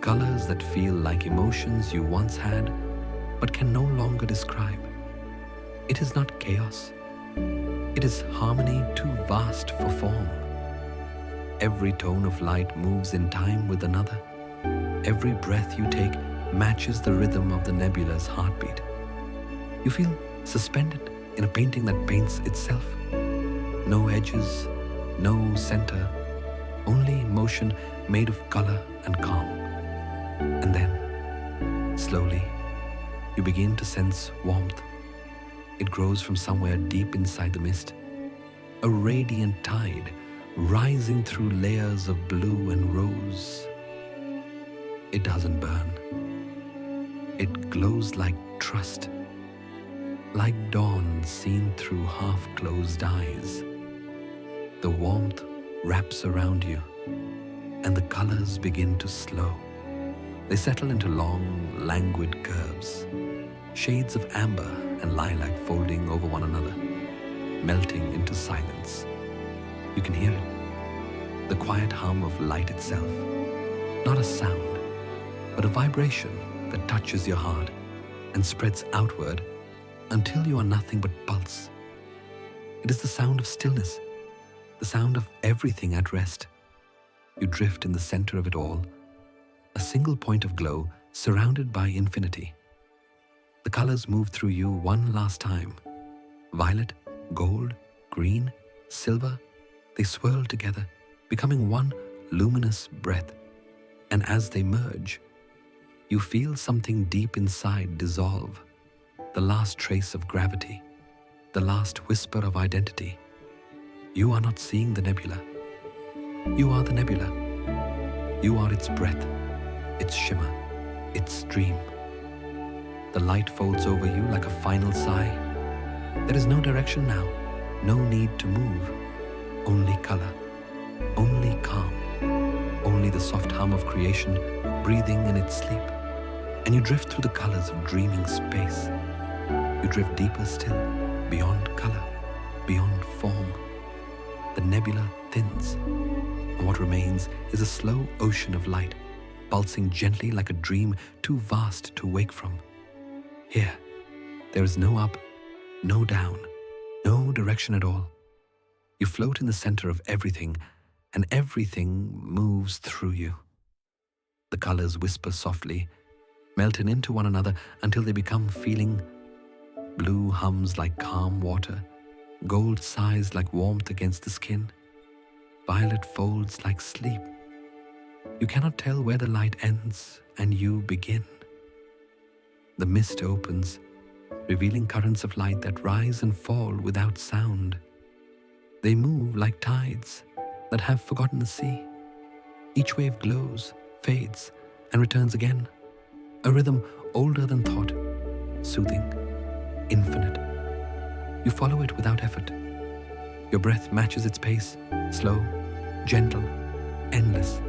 colors that feel like emotions you once had but can no longer describe. It is not chaos. It is harmony too vast for form. Every tone of light moves in time with another. Every breath you take matches the rhythm of the nebula's heartbeat. You feel suspended in a painting that paints itself. No edges, no center, only motion made of color and calm. And then, slowly, you begin to sense warmth. It grows from somewhere deep inside the mist, a radiant tide rising through layers of blue and rose. It doesn't burn. It glows like trust, like dawn seen through half-closed eyes. The warmth wraps around you, and the colors begin to slow. They settle into long, languid curves, shades of amber and lilac folding over one another, melting into silence. You can hear it, the quiet hum of light itself, not a sound, but a vibration that touches your heart and spreads outward until you are nothing but pulse. It is the sound of stillness, the sound of everything at rest. You drift in the center of it all, a single point of glow surrounded by infinity. The colors move through you one last time. Violet, gold, green, silver, they swirl together, becoming one luminous breath. And as they merge, you feel something deep inside dissolve, the last trace of gravity, the last whisper of identity. You are not seeing the nebula. You are the nebula. You are its breath, its shimmer, its dream. The light folds over you like a final sigh. There is no direction now, no need to move. Only color, only calm, only the soft hum of creation breathing in its sleep. And you drift through the colors of dreaming space. You drift deeper still, beyond color, beyond form. The nebula thins, and what remains is a slow ocean of light, pulsing gently like a dream too vast to wake from. Here, there is no up, no down, no direction at all. You float in the center of everything, and everything moves through you. The colors whisper softly, melting into one another until they become feeling. Blue hums like calm water, gold sighs like warmth against the skin, violet folds like sleep. You cannot tell where the light ends and you begin. The mist opens, revealing currents of light that rise and fall without sound. They move like tides that have forgotten the sea. Each wave glows, fades, and returns again. A rhythm older than thought, soothing, infinite. You follow it without effort. Your breath matches its pace, slow, gentle, endless.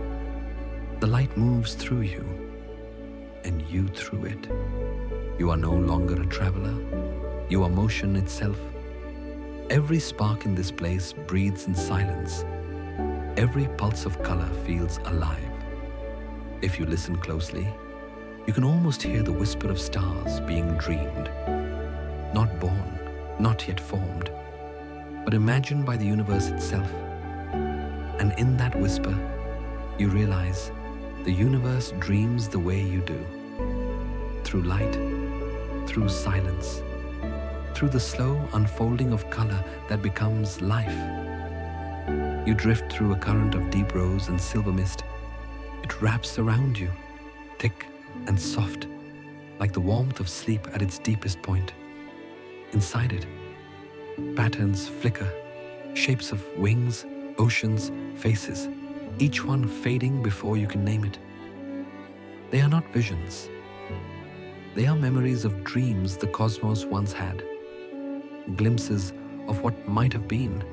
The light moves through you, and you through it. You are no longer a traveler. You are motion itself. Every spark in this place breathes in silence. Every pulse of color feels alive. If you listen closely, you can almost hear the whisper of stars being dreamed. Not born, not yet formed, but imagined by the universe itself. And in that whisper, you realize the universe dreams the way you do. Through light, through silence, through the slow unfolding of color that becomes life. You drift through a current of deep rose and silver mist. It wraps around you, thick and soft, like the warmth of sleep at its deepest point. Inside it, patterns flicker, shapes of wings, oceans, faces, each one fading before you can name it. They are not visions. They are memories of dreams the cosmos once had, glimpses of what might have been,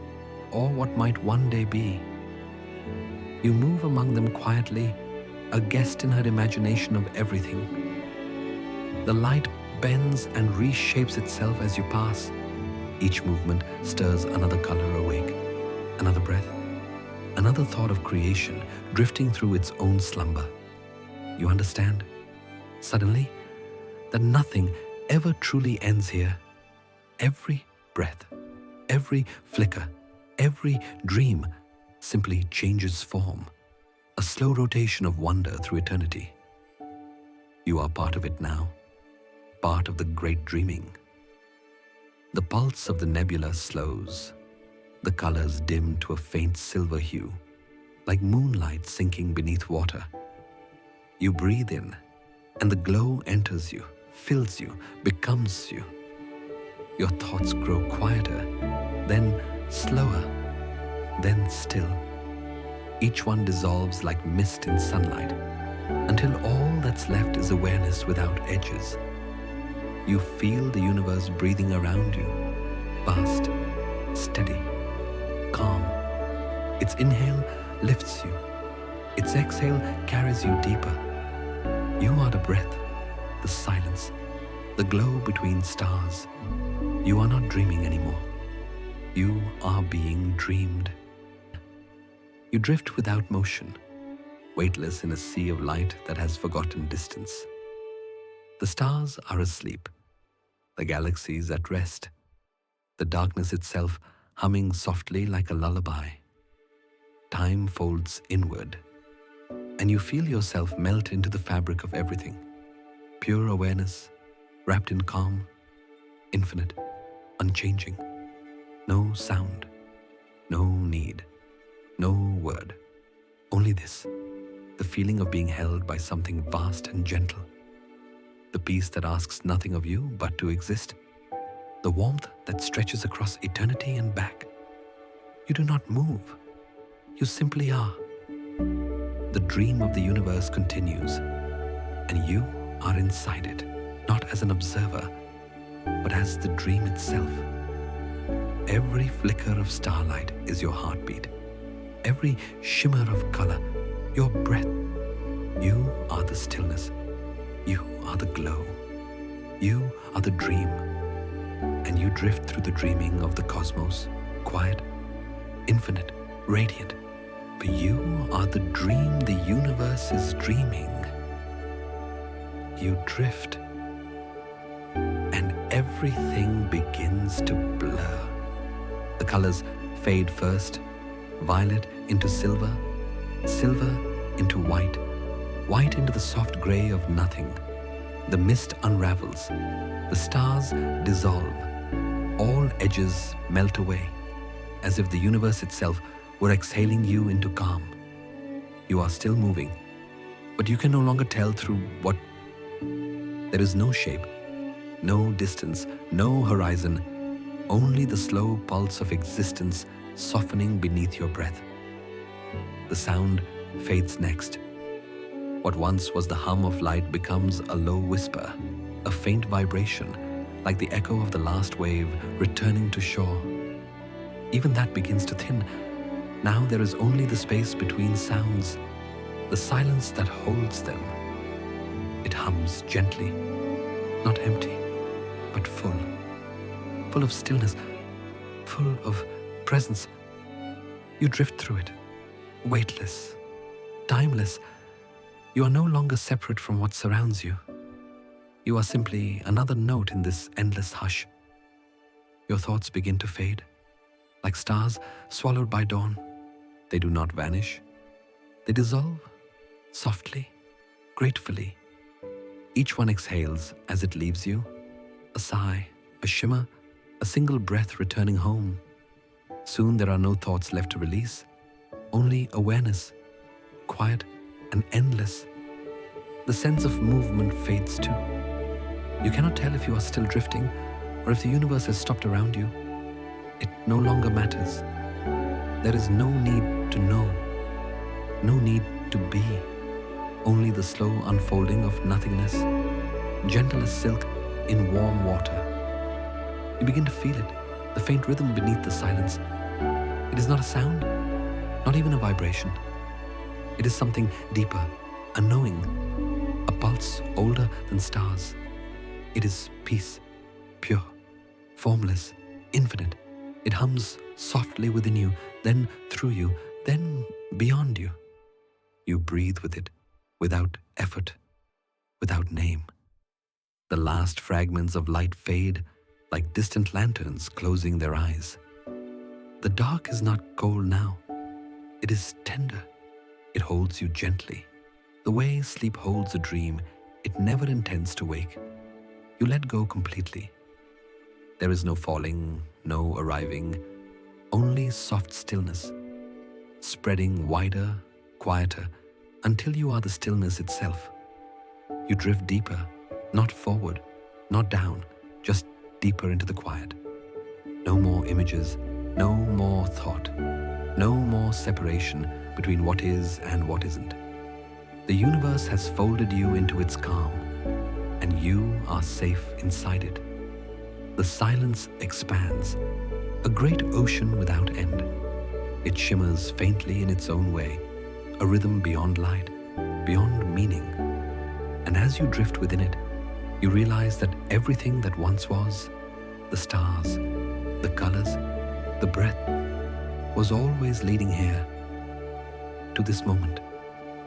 or what might one day be. You move among them quietly, a guest in her imagination of everything. The light bends and reshapes itself as you pass. Each movement stirs another color awake, another breath, another thought of creation drifting through its own slumber. You understand, suddenly, that nothing ever truly ends here. Every breath, every flicker, every dream simply changes form, a slow rotation of wonder through eternity. You are part of it now, part of the great dreaming. The pulse of the nebula slows, the colors dim to a faint silver hue, like moonlight sinking beneath water. You breathe in, and the glow enters you, fills you, becomes you. Your thoughts grow quieter, then slower, then still. Each one dissolves like mist in sunlight, until all that's left is awareness without edges. You feel the universe breathing around you, vast, steady, calm. Its inhale lifts you. Its exhale carries you deeper. You are the breath, the silence, the glow between stars. You are not dreaming anymore. You are being dreamed. You drift without motion, weightless in a sea of light that has forgotten distance. The stars are asleep, the galaxies at rest, the darkness itself humming softly like a lullaby. Time folds inward, and you feel yourself melt into the fabric of everything. Pure awareness, wrapped in calm, infinite, unchanging. No sound, no need, no word. Only this, the feeling of being held by something vast and gentle. The peace that asks nothing of you but to exist. The warmth that stretches across eternity and back. You do not move. You simply are. The dream of the universe continues, and you are inside it, not as an observer, but as the dream itself. Every flicker of starlight is your heartbeat. Every shimmer of color, your breath. You are the stillness. You are the glow. You are the dream. And you drift through the dreaming of the cosmos, quiet, infinite, radiant. For you are the dream the universe is dreaming. You drift, and everything begins to blur. The colors fade first, violet into silver, silver into white, white into the soft gray of nothing. The mist unravels, the stars dissolve, all edges melt away, as if the universe itself were exhaling you into calm. You are still moving, but you can no longer tell through what. There is no shape, no distance, no horizon, only the slow pulse of existence softening beneath your breath. The sound fades next. What once was the hum of light becomes a low whisper, a faint vibration, like the echo of the last wave returning to shore. Even that begins to thin. Now there is only the space between sounds, the silence that holds them. It hums gently, not empty, but full of stillness, full of presence. You drift through it, weightless, timeless. You are no longer separate from what surrounds you. You are simply another note in this endless hush. Your thoughts begin to fade, like stars swallowed by dawn. They do not vanish. They dissolve, softly, gratefully. Each one exhales as it leaves you, a sigh, a shimmer, a single breath returning home. Soon there are no thoughts left to release, only awareness, quiet and endless. The sense of movement fades too. You cannot tell if you are still drifting or if the universe has stopped around you. It no longer matters. There is no need to know, no need to be. only the slow unfolding of nothingness, gentle as silk in warm water. You begin to feel it, the faint rhythm beneath the silence. It is not a sound, not even a vibration. It is something deeper, a knowing, a pulse older than stars. It is peace, pure, formless, infinite. It hums softly within you, then through you, then beyond you. You breathe with it, without effort, without name. The last fragments of light fade like distant lanterns closing their eyes. The dark is not cold now. It is tender. It holds you gently. The way sleep holds a dream, it never intends to wake. You let go completely. There is no falling, no arriving, only soft stillness, spreading wider, quieter, until you are the stillness itself. You drift deeper, not forward, not down, just deeper into the quiet. No more images, no more thought, no more separation between what is and what isn't. The universe has folded you into its calm, and you are safe inside it. The silence expands, a great ocean without end. It shimmers faintly in its own way, a rhythm beyond light, beyond meaning. And as you drift within it, you realize that everything that once was, the stars, the colors, the breath, was always leading here, to this moment,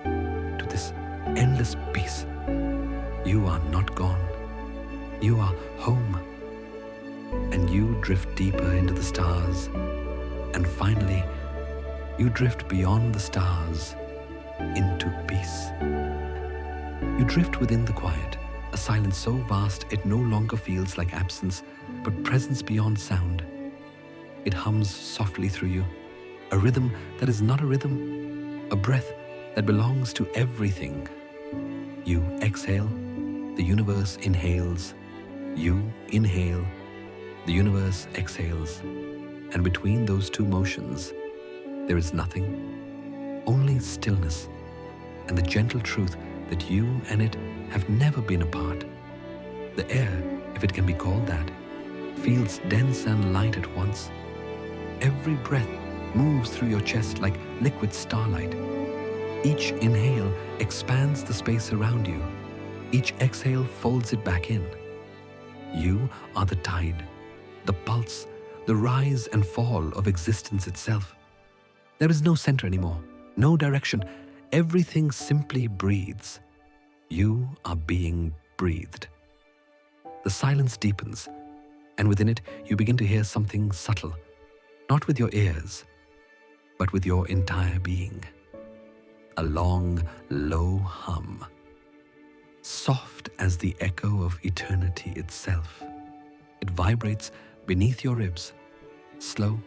to this endless peace. You are not gone. You are home. And you drift deeper into the stars. And finally, you drift beyond the stars into peace. You drift within the quiet, a silence so vast it no longer feels like absence, but presence beyond sound. It hums softly through you, a rhythm that is not a rhythm, a breath that belongs to everything. You exhale, the universe inhales. You inhale, the universe exhales. And between those two motions, there is nothing, only stillness, and the gentle truth that you and it have never been apart. The air, if it can be called that, feels dense and light at once. Every breath moves through your chest like liquid starlight. Each inhale expands the space around you. Each exhale folds it back in. You are the tide, the pulse, the rise and fall of existence itself. There is no center anymore, no direction. Everything simply breathes. You are being breathed. The silence deepens, and within it you begin to hear something subtle, not with your ears, but with your entire being. A long, low hum, soft as the echo of eternity itself. It vibrates beneath your ribs, slow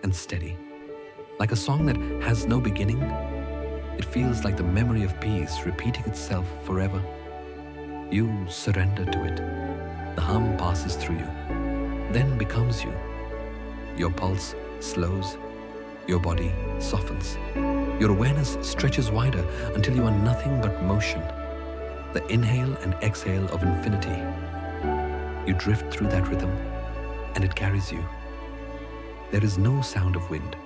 and steady. Like a song that has no beginning, it feels like the memory of peace repeating itself forever. You surrender to it. The hum passes through you, then becomes you. Your pulse slows, your body softens. Your awareness stretches wider until you are nothing but motion, the inhale and exhale of infinity. You drift through that rhythm, and it carries you. There is no sound of wind,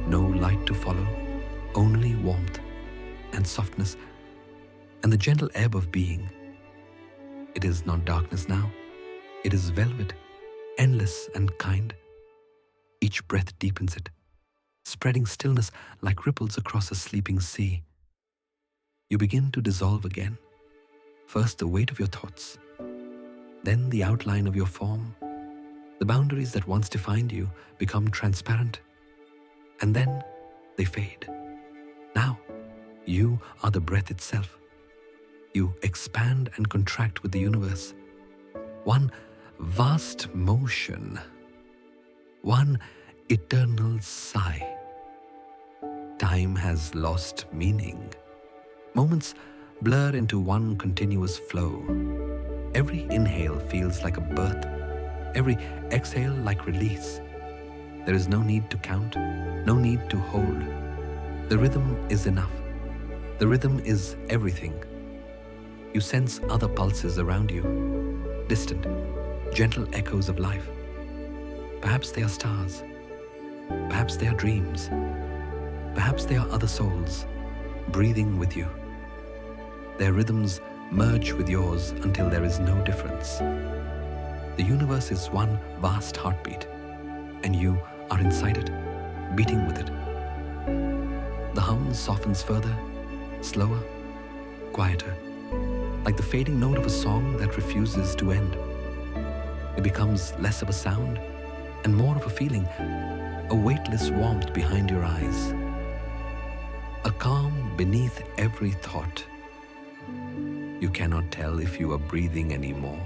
no light to follow, only warmth and softness and the gentle ebb of being. It is not darkness now. It is velvet, endless and kind. Each breath deepens it, spreading stillness like ripples across a sleeping sea. You begin to dissolve again. First the weight of your thoughts, then the outline of your form. The boundaries that once defined you become transparent, and then they fade. Now, you are the breath itself. You expand and contract with the universe. One vast motion, one eternal sigh. Time has lost meaning. Moments blur into one continuous flow. Every inhale feels like a birth, every exhale like release. There is no need to count, no need to hold. The rhythm is enough. The rhythm is everything. You sense other pulses around you, distant, gentle echoes of life. Perhaps they are stars. Perhaps they are dreams. Perhaps they are other souls breathing with you. Their rhythms merge with yours until there is no difference. The universe is one vast heartbeat, and you are inside it, beating with it. The hum softens further, slower, quieter, like the fading note of a song that refuses to end. It becomes less of a sound and more of a feeling, a weightless warmth behind your eyes, a calm beneath every thought. You cannot tell if you are breathing anymore.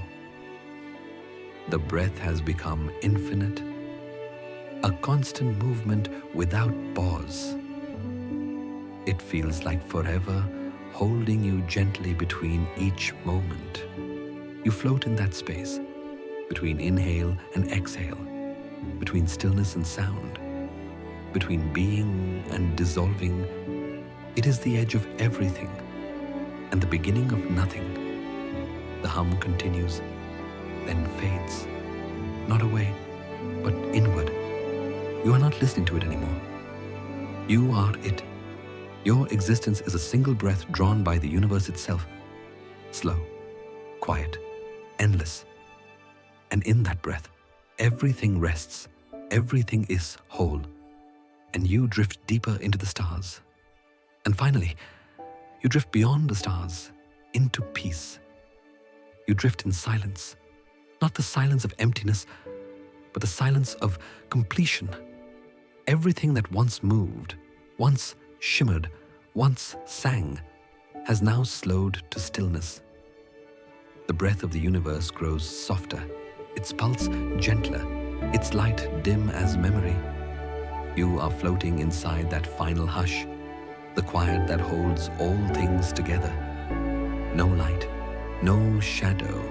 The breath has become infinite, a constant movement without pause. It feels like forever, holding you gently between each moment. You float in that space, between inhale and exhale, between stillness and sound, between being and dissolving. It is the edge of everything and the beginning of nothing. The hum continues, then fades, not away, but inward. You are not listening to it anymore. You are it. Your existence is a single breath drawn by the universe itself, slow, quiet, endless. And in that breath, everything rests, everything is whole, and you drift deeper into the stars. And finally, you drift beyond the stars, into peace. You drift in silence, not the silence of emptiness, but the silence of completion. Everything that once moved, once shimmered, once sang, has now slowed to stillness. The breath of the universe grows softer, its pulse gentler, its light dim as memory. You are floating inside that final hush, the quiet that holds all things together. No light, no shadow,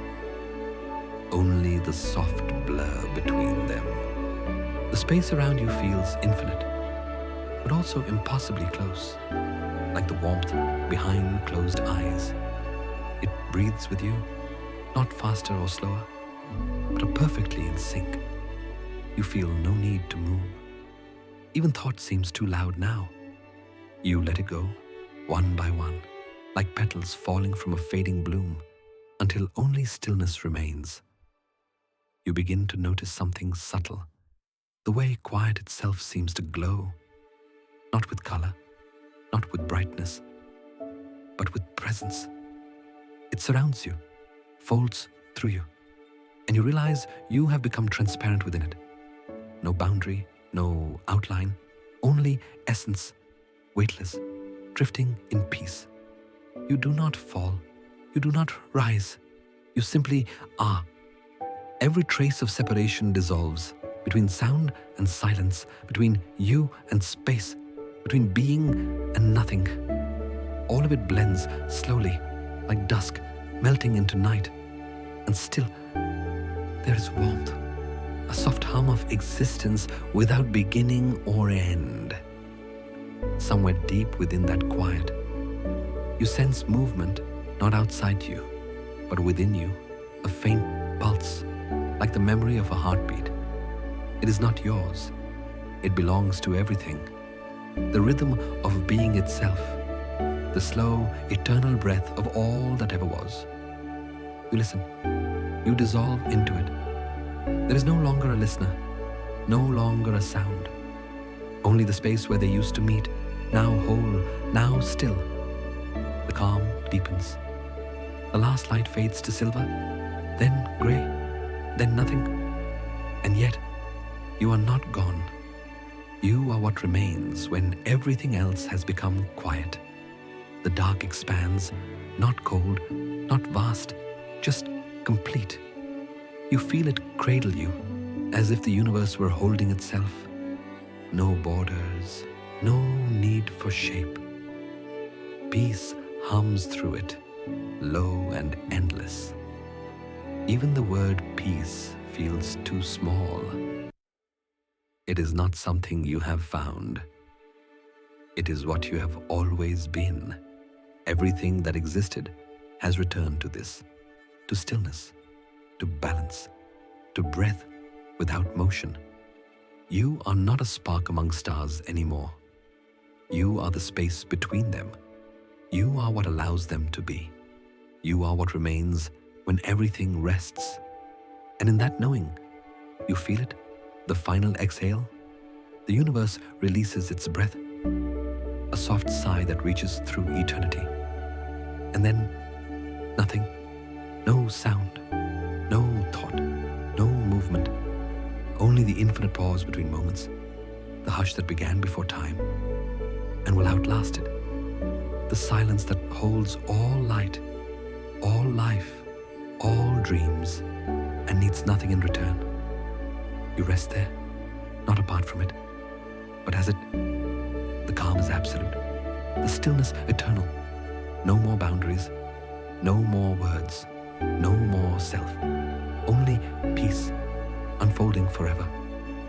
only the soft blur between them. The space around you feels infinite, but also impossibly close, like the warmth behind closed eyes. It breathes with you, not faster or slower, but perfectly in sync. You feel no need to move. Even thought seems too loud now. You let it go, one by one, like petals falling from a fading bloom, until only stillness remains. You begin to notice something subtle, the way quiet itself seems to glow, not with color, not with brightness, but with presence. It surrounds you, folds through you, and you realize you have become transparent within it. No boundary, no outline, only essence, weightless, drifting in peace. You do not fall, you do not rise, you simply are. Every trace of separation dissolves, between sound and silence, between you and space, between being and nothing. All of it blends slowly, like dusk melting into night. And still, there is warmth, a soft hum of existence without beginning or end. Somewhere deep within that quiet, you sense movement, not outside you, but within you, a faint pulse, like the memory of a heartbeat. It is not yours. It belongs to everything. The rhythm of being itself, the slow, eternal breath of all that ever was. You listen. You dissolve into it. There is no longer a listener, no longer a sound. Only the space where they used to meet, now whole, now still. The calm deepens. The last light fades to silver, then grey, then nothing. And yet, you are not gone. You are what remains when everything else has become quiet. The dark expands, not cold, not vast, just complete. You feel it cradle you, as if the universe were holding itself. No borders, no need for shape. Peace hums through it, low and endless. Even the word peace feels too small. It is not something you have found. It is what you have always been. Everything that existed has returned to this, to stillness, to balance, to breath without motion. You are not a spark among stars anymore. You are the space between them. You are what allows them to be. You are what remains when everything rests. And in that knowing, you feel it, the final exhale. The universe releases its breath, a soft sigh that reaches through eternity. And then, nothing, no sound, no thought, no movement, only the infinite pause between moments, the hush that began before time and will outlast it, the silence that holds all light, all life, all dreams, and needs nothing in return. You rest there, not apart from it, but as it. The calm is absolute, the stillness eternal. No more boundaries, no more words, no more self. Only peace, unfolding forever.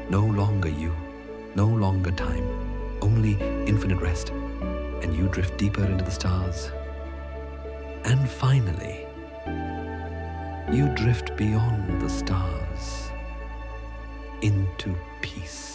No longer you, no longer time, only infinite rest. And you drift deeper into the stars. And finally, you drift beyond the stars into peace.